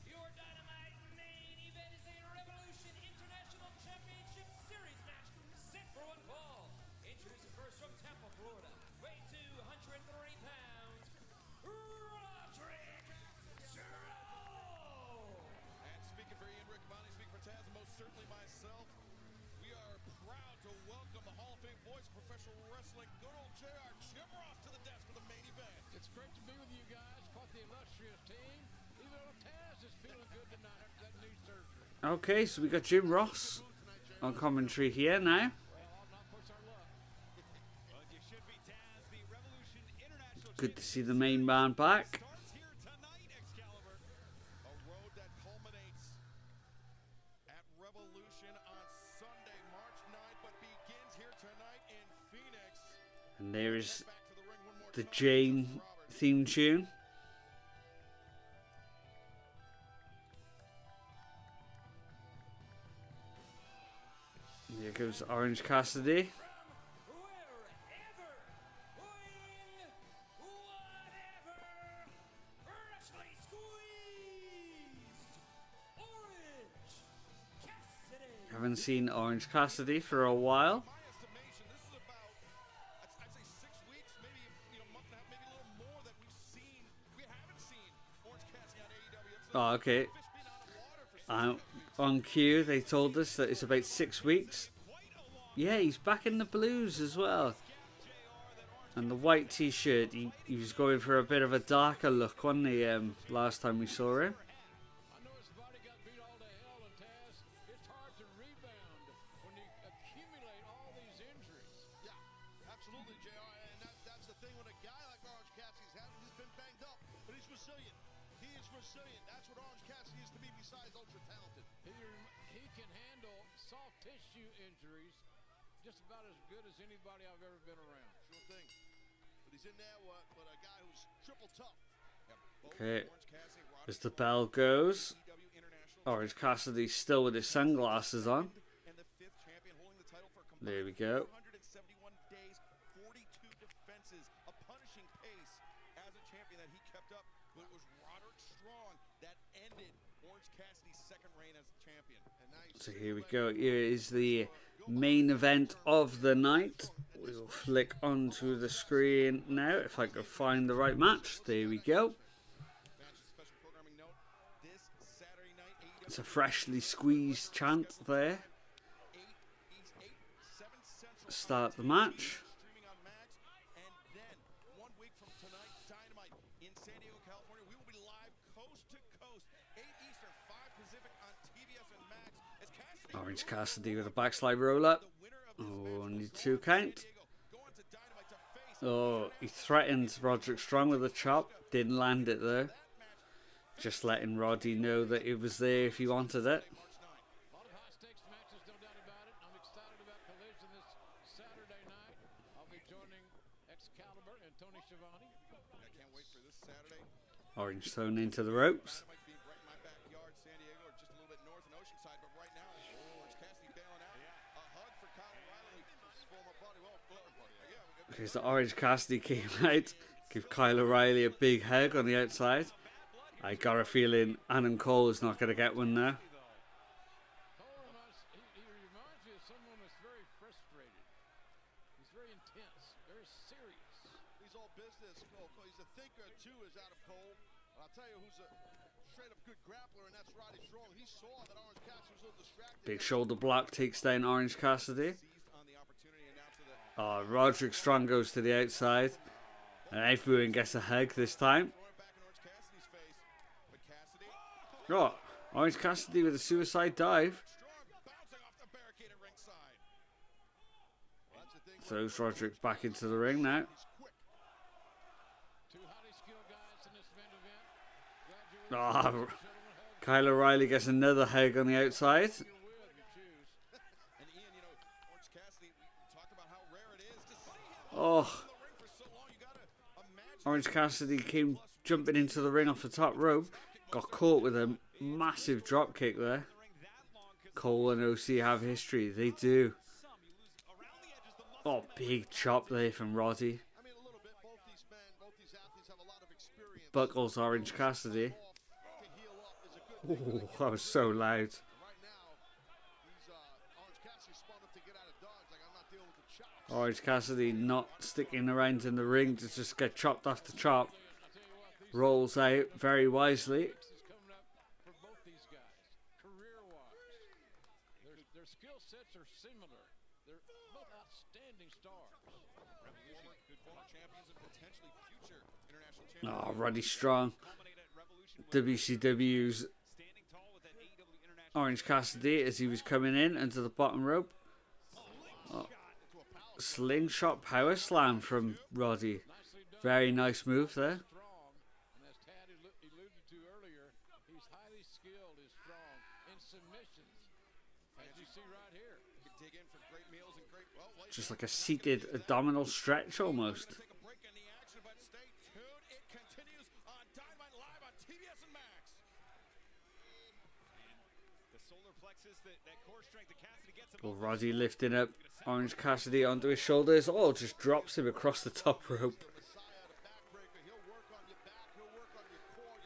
J: Your Dynamite main event is a Revolution International Championship Series match set for one fall. Introducing first from Tampa, Florida, weighing 203 pounds, Roderick Strong.
D: And speaking for Ian Rick Bonnie, speaking for Taz, and most certainly myself, we are proud to welcome the Hall of Fame voice of professional wrestling, good old JR Jim Ross, to the desk for the main event.
K: It's great to be with you guys.
A: Okay, so we got Jim Ross on commentary here now. Good to see the main man back. And there is the Jane theme tune. Here goes Orange Cassidy. Haven't seen Orange Cassidy for a while. Oh, okay. On cue, they told us that it's about 6 weeks. Yeah, he's back in the blues as well. And the white t-shirt, he was going for a bit of a darker look, wasn't he, last time we saw him? Okay, as the bell goes, Orange Cassidy still with his sunglasses on. There we go. So here we go. Here is the main event of the night. We'll flick onto the screen now if I can find the right match. There we go. It's a freshly squeezed chant there. Start the match. Orange Cassidy with a backslide roll up. Oh, only 2 count. Oh, he threatened Roderick Strong with a chop. Didn't land it though. Just letting Roddy know that it was there if he wanted it. Orange thrown into the ropes. Okay, so Orange Cassidy came out, give Kyle O'Reilly a big hug on the outside. I got a feeling Adam Cole is not going to get one now. Big shoulder block takes down Orange Cassidy. Oh, Roderick Strong goes to the outside. And everyone gets a hug this time. Oh, Orange Cassidy with a suicide dive. Throws Roderick back into the ring now. Oh, Kyle O'Reilly gets another hug on the outside. Oh, Orange Cassidy came jumping into the ring off the top rope. Got caught with a massive drop kick there. Cole and OC have history. They do. Oh, big chop there from Roddy. Buckles Orange Cassidy. Oh, that was so loud. Orange Cassidy not sticking around in the ring to just get chopped off the chop. Rolls out very wisely. Their skill sets are similar. They're both outstanding stars. Oh, Roddy Strong. WCW's Orange Cassidy as he was coming in into the bottom rope. Oh. Slingshot power slam from Roddy. Very nice move there. Just like a seated abdominal stretch almost. Well, Roddy lifting up Orange Cassidy onto his shoulders. Oh, just drops him across the top rope.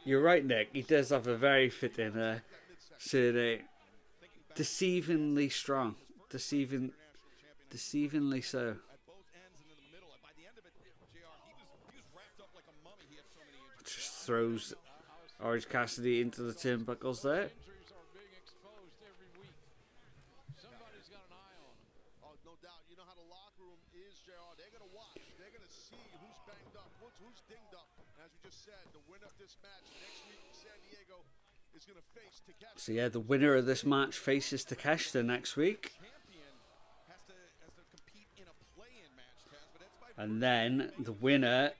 A: You're right, Nick. He does have a very fitting surname. Deceivingly strong. Deceivingly so. Just throws Orange Cassidy into the turnbuckles there. So yeah, the winner of this match faces Takeshita next week. And then the winner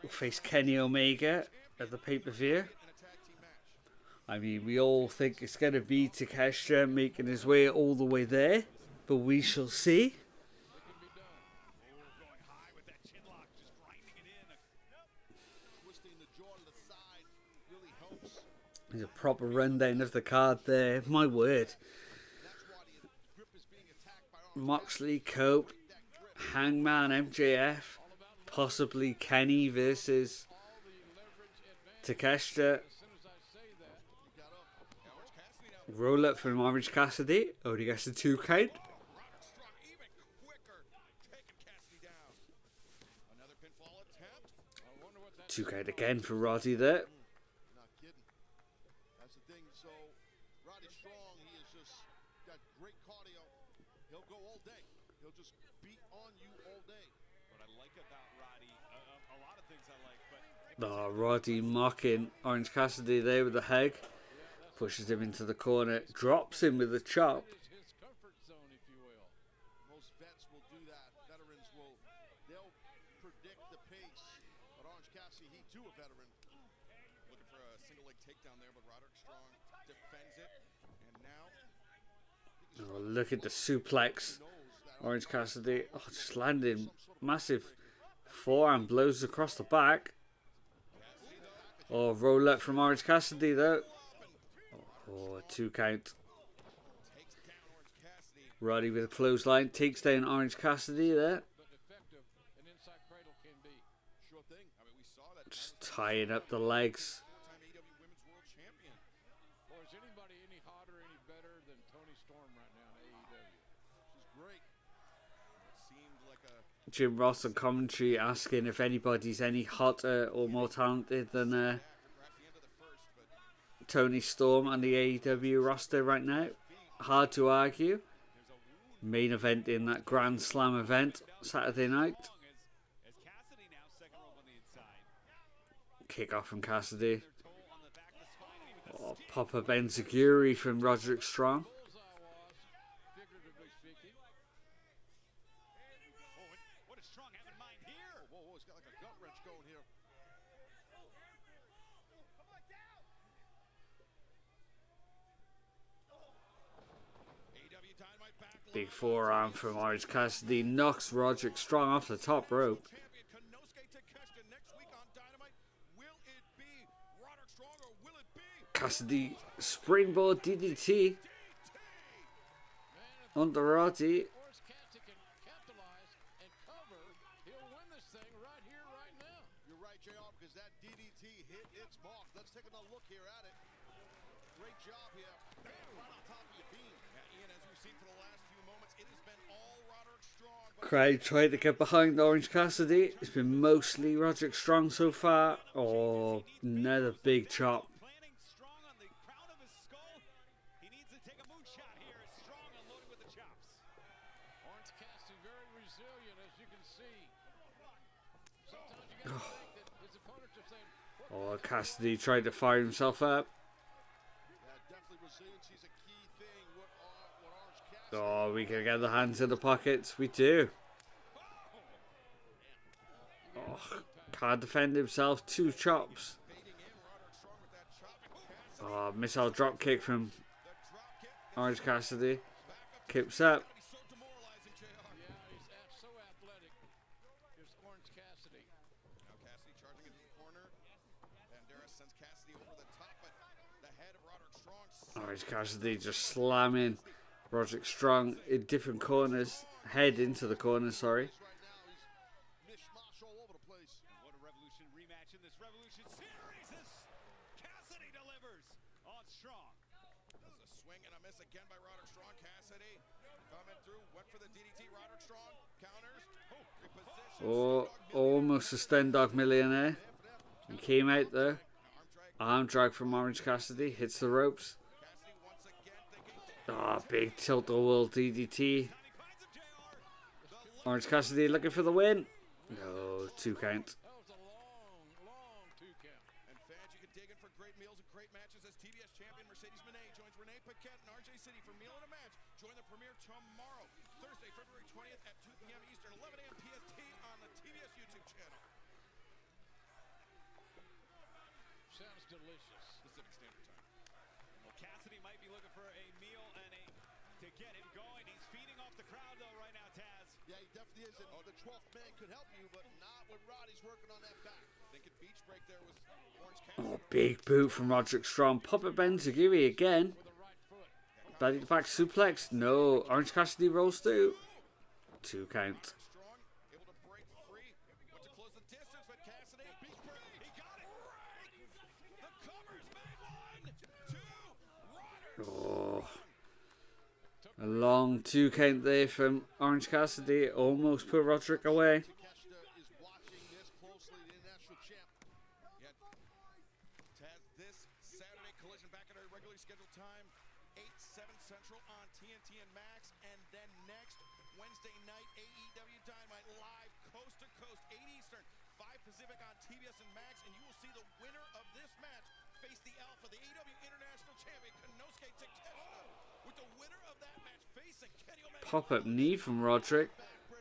A: will face Kenny Omega at the pay-per-view. I mean, we all think it's going to be Takeshita making his way all the way there, but we shall see. There's a proper rundown of the card there. My word. Moxley, Cope, Hangman, MJF, possibly Kenny versus Takeshita. Roll up from Orange Cassidy. Only gets a 2 count. 2 count again for Roddy there. Oh, Roddy mocking Orange Cassidy there with the hug. Pushes him into the corner. Drops him with a chop.
D: Most vets will do that. Veterans will, they'll predict the pace. But Orange Cassidy, he too a veteran. Looking for a single leg takedown there, but Roderick Strong defends it. And now...
A: Oh, look at the suplex. Orange Cassidy. Oh, just landing massive forearm blows across the back. Oh, roll up from Orange Cassidy though. Oh, 2 count. Roddy with a clothesline takes down Orange Cassidy there. Just tying up the legs. Jim Ross on commentary asking if anybody's any hotter or more talented than Tony Storm on the AEW roster right now. Hard to argue. Main event in that Grand Slam event Saturday night. Kick off from Cassidy. Oh, pop-up enziguri from Roderick Strong. Big forearm from Orange Cassidy knocks Roderick Strong off the top rope. Cassidy springboard DDT on the Roddy.
D: You're right, JR, because that DDT hit its mark. Let's take another look here at it. Great job here. Bam, right on top of your beam. Yeah, Ian, as we've seen for the last few moments, it has been all Roderick Strong.
A: Crowd tried to get behind Orange Cassidy. It's been mostly Roderick Strong so far. Oh, another big chop. Oh, Cassidy tried to fire himself up. Oh, we can get the hands in the pockets. We do. Oh, can't defend himself. 2 chops. Oh, missile drop kick from Orange Cassidy. Keeps up. Orange Cassidy just slamming Roderick Strong in different corners. Head into the corner, sorry.
I: What a Revolution rematch in this Revolution series. Cassidy delivers on Strong. There's a swing and a miss again by Roderick Strong. Cassidy coming through. Went for the DDT. Roderick Strong counters.
A: Oh, almost a Stun Dog Millionaire. He came out there. Arm drag from Orange Cassidy. Hits the ropes. Oh, big tilt-a-whirl DDT. Orange Cassidy looking for the win. No, 2 count.
D: And fans, you can dig in for great meals and great matches as TBS champion Mercedes Moné joins Renee Paquette in RJ City for Meal and a Match. Join the premiere tomorrow, Thursday, February 20th at 2 p.m. Eastern, 11 a.m. PST on the TBS YouTube channel.
C: Sounds delicious.
D: Pacific Standard Time.
I: Well, Cassidy might be looking for a meal and to get him going. He's feeding off the crowd though right now, Taz.
D: Yeah, he definitely is. And the 12th man could help you, but not when Roddy's working on that back. Thinking beach break there was Orange Cassidy.
A: Oh, big boot from Roderick Strong. Puppet Benzagiri again. Belly back suplex. No. Orange Cassidy rolls through. 2 count.
D: Strong, able to break free. Went to close the distance, but Cassidy beach break. He got it. The cover's made. 1, 2.
A: Oh. A long 2 count there from Orange Cassidy. Almost put Roderick away.
D: Takeshita is watching this closely, the international champ. Yeah. Taz, this Saturday collision back at our regularly scheduled time, 8/7 Central on TNT and Max, and then next Wednesday night AEW Dynamite live coast to coast, 8 Eastern, 5 Pacific on TBS and Max, and you will see the winner of this match face the Alpha, the AEW International Champion Konosuke Takeshita, with the winner of that match facing Kenny Omega.
A: Pop-up knee from Roderick.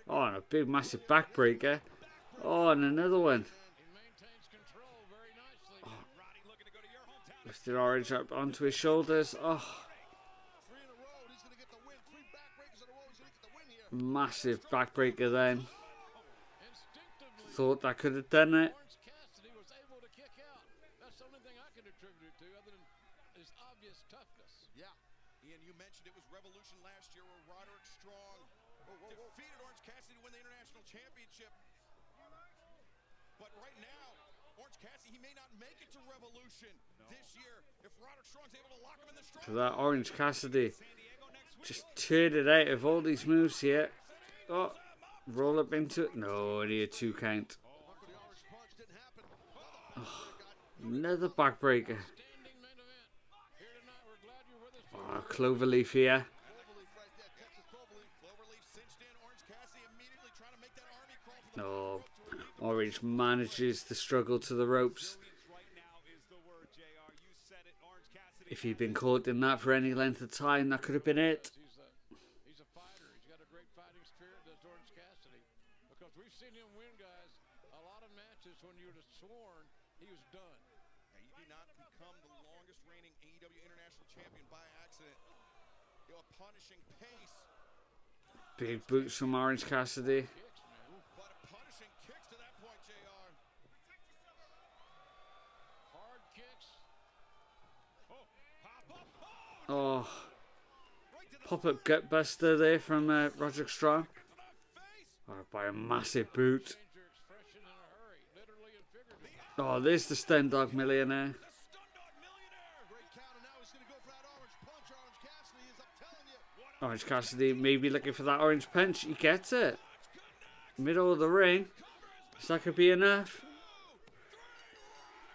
A: Oh, and a big massive backbreaker. Oh, and another one.
C: He maintains control very nicely.
I: Roddy looking to go to your hometown.
A: Lifted Orange up onto his shoulders. Oh,
D: 3 in a row, he's going to get the win. 3 backbreakers in a row, he's going to get the win here.
A: massive backbreaker then.
C: Instinctively,
A: Thought that could have done it.
C: Orange Cassidy was able to kick out. That's the only thing I can attribute it to, other than his obvious toughness.
D: Yeah. Ian, you mentioned it was Revolution last year where Roderick Strong defeated Orange Cassidy to win the International Championship. But right now, Orange Cassidy, he may not make it to Revolution this year if Roderick Strong's able to lock him in the strong.
A: So that Orange Cassidy just turned it out of all these moves here. Oh, roll up into it. No, only a 2 count. Oh, another backbreaker. Oh, Cloverleaf here. No, Orange manages to struggle to the ropes. If he'd been caught in that for any length of time, that could have been it.
C: He's a fighter. He's got a great fighting spirit, does Orange Cassidy. Because we've seen him win, guys, a lot of matches when you would have sworn he was done.
D: Now, you do not become the longest reigning AEW International Champion by accident. You know, a punishing pace.
A: Big boots from Orange Cassidy.
D: But punishing kicks to that point, JR.
C: Hard kicks.
A: Oh, pop-up gutbuster there from Roderick Strong. Oh, by a massive boot.
C: Change your expression in a hurry, literally and figuratively.
A: Oh, there's the Stun Dog Millionaire.
D: Great count, and now he's going to go for that orange punch. Orange Cassidy is, I'm telling you.
A: Orange Cassidy maybe looking for that orange punch. He gets it. Middle of the ring. Is that could be enough?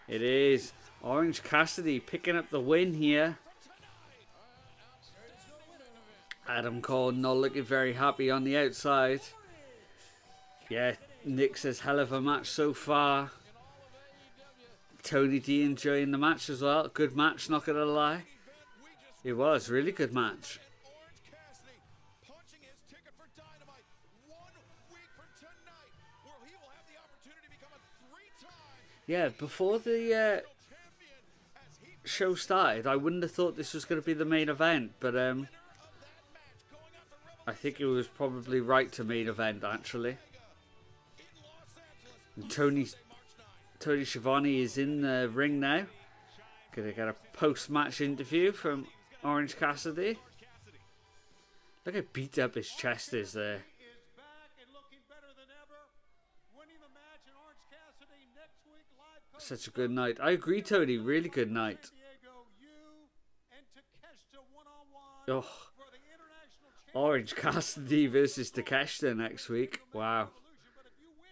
A: It is. Orange Cassidy picking up the win here. Adam Cole not looking very happy on the outside. Yeah, Nick says hell of a match so far. Tony D enjoying the match as well. Good match, not gonna lie. It was really good match.
D: Orange Cassidy punching his ticket for Dynamite 1 week from tonight, where he will have the opportunity to become a 3-time
A: Yeah, before the
D: champion as he
A: show started, I wouldn't have thought this was going to be the main event, but I think it was probably right to main event actually. And Tony Schiavone is in the ring now. Gonna get a post-match interview from Orange Cassidy. Look how beat up his chest is there.
C: Is back and looking better than ever, winning the match in Orange Cassidy next week live.
A: Such a good night. I agree, Tony. Really good night.
C: Diego, you and Takeshita one-on-one
A: Oh,
C: for the international
A: Orange Cassidy versus Takeshita next week. Wow.
C: Revolution. But if you win,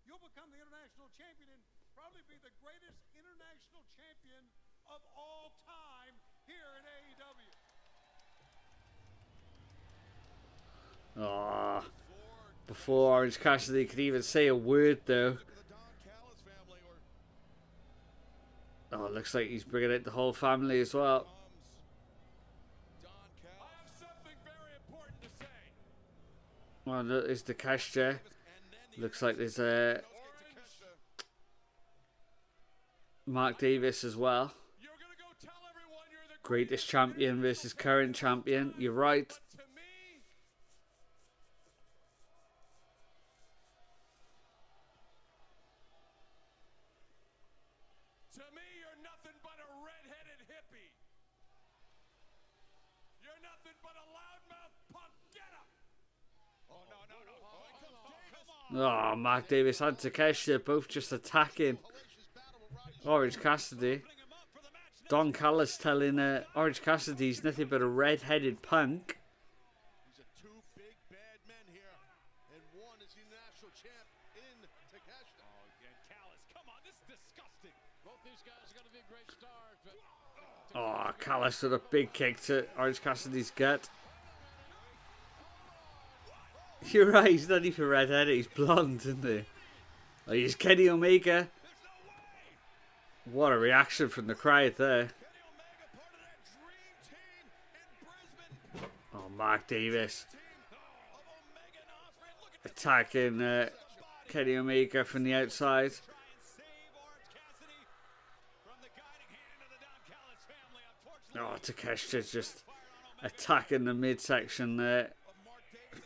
C: you'll become the international champion and probably be the greatest international champion of all time here in AEW.
A: Ah, before Orange Cassidy could even say a word, though. Oh, looks like he's bringing out the whole family as well. Well, look, there's Takeshita. Looks like there's Mark Davis as well. Greatest champion versus current champion. You're right.
C: To me, you're nothing but a red-headed hippie. You're nothing but a loudmouth punk. Get up! Oh, no. Come on.
A: Oh, Mark Davis and Takeshita both just attacking Orange Cassidy. Don Callis telling Orange Cassidy he's nothing but a red-headed punk.
D: These are two big bad men here, and one is the national champ in Takeshita.
C: Oh, again, Callis. Come on, this is disgusting. Both these guys are going to be great stars, but...
A: Oh, Callis with a big kick to Orange Cassidy's gut. You're right, he's not even red-headed, he's blonde, isn't he? Oh, he's Kenny Omega. What a reaction from the crowd there. Oh, Mark Davis attacking Kenny Omega from the outside. Oh, Takeshita just attacking the midsection there.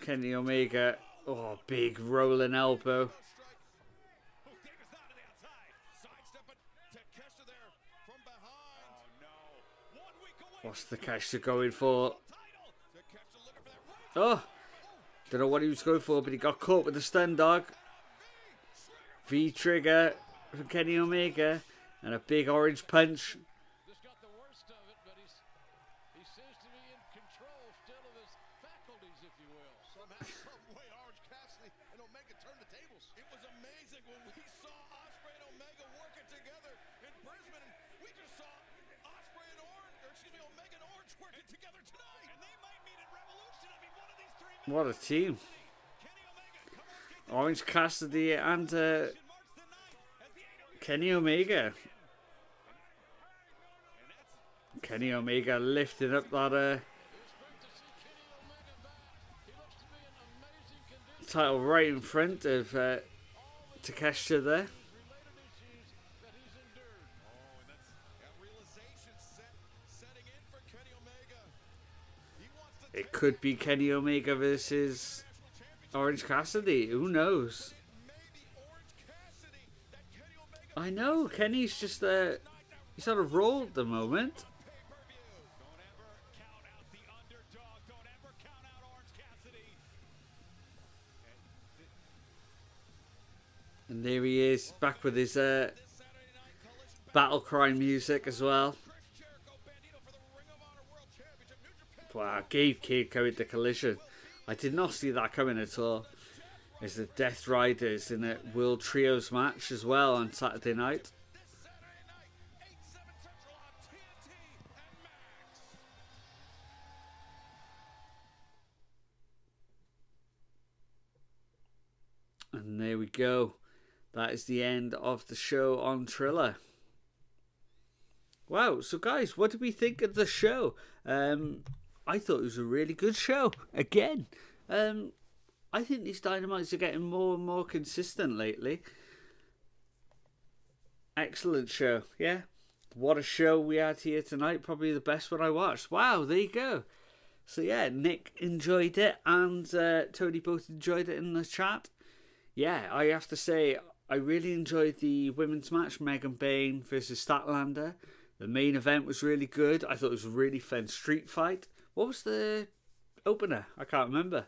A: Kenny Omega. Oh, big rolling elbow. What's Takeshita going for? Oh, don't know what he was going for, but he got caught with the stun dog. V-trigger from Kenny Omega and a big orange punch.
C: Just got the worst of it, but he seems to be in control still of his faculties, if you will.
D: Somehow, some way, Orange Cassidy and Omega turned the tables. It was amazing when we saw Ospreay and Omega working together in Brisbane, and we just saw Ospreay and Omega and Orange working together tonight. And they might meet at Revolution. I mean, one of these three men.
A: What a team. Orange Cassidy and Kenny Omega. Kenny Omega lifting up that title right in front of Takeshita there. It could be Kenny Omega versus Orange Cassidy. Who knows? I know. Kenny's just he's on a roll at the moment. And there he is, back with his battle cry music as well. Wow, Gabe Kidd coming to Collision. I did not see that coming at all. There's the Death Riders in a World Trios match as well on Saturday night. And there we go. That is the end of the show on Triller. Wow, so guys, what did we think of the show? I thought it was a really good show. Again, I think these Dynamites are getting more and more consistent lately. Excellent show, yeah. What a show we had here tonight. Probably the best one I watched. Wow, there you go. So yeah, Nick enjoyed it and Tony both enjoyed it in the chat. Yeah, I have to say, I really enjoyed the women's match, Megan Bayne versus Statlander. The main event was really good. I thought it was a really fun street fight. What was the opener? I can't remember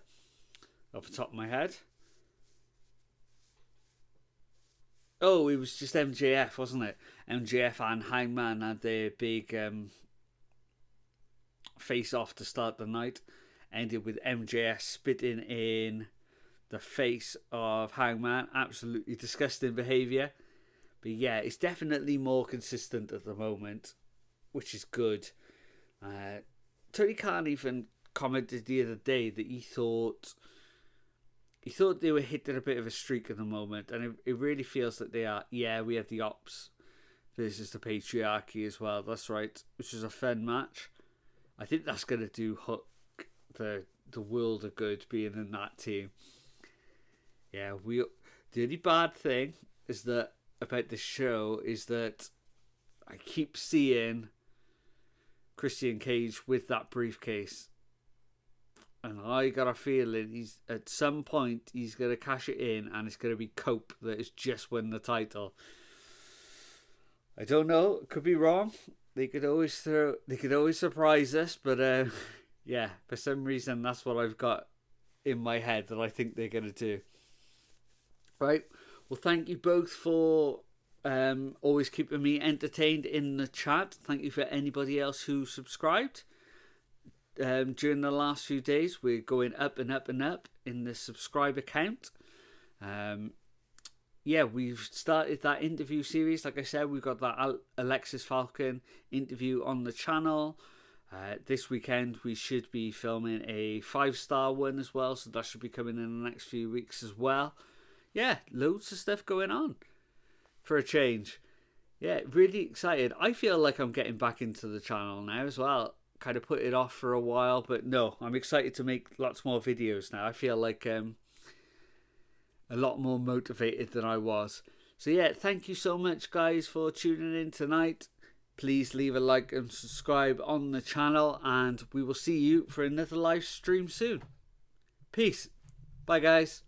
A: off the top of my head. Oh, it was just MJF, wasn't it? MJF and Hangman had their big face-off to start the night. Ended with MJF spitting in the face of Hangman. Absolutely disgusting behaviour. But yeah, it's definitely more consistent at the moment, which is good. Tony Khan even commented the other day that he thought they were hitting a bit of a streak at the moment, and it really feels that they are. Yeah, we had the Ops versus the Patriarchy as well. That's right, which was a fun match. I think that's going to do Hook the world of good being in that team. Yeah, the only bad thing is that about this show is that I keep seeing Christian Cage with that briefcase, and I got a feeling he's at some point he's going to cash it in, and it's going to be Cope that has just won the title. I don't know, could be wrong. They could always surprise us, but yeah, for some reason that's what I've got in my head that I think they're going to do. Right. Well, thank you both for always keeping me entertained in the chat. Thank you for anybody else who subscribed. During the last few days, we're going up and up and up in the subscriber count. Yeah, we've started that interview series. Like I said, we've got that Alexis Falcon interview on the channel. This weekend, we should be filming a 5-star one as well, so that should be coming in the next few weeks as well. Yeah, loads of stuff going on for a change. Yeah, really excited. I feel like I'm getting back into the channel now as well. Kind of put it off for a while, but no, I'm excited to make lots more videos now. I feel like a lot more motivated than I was. So yeah, thank you so much guys for tuning in tonight. Please leave a like and subscribe on the channel, and we will see you for another live stream soon. Peace. Bye guys.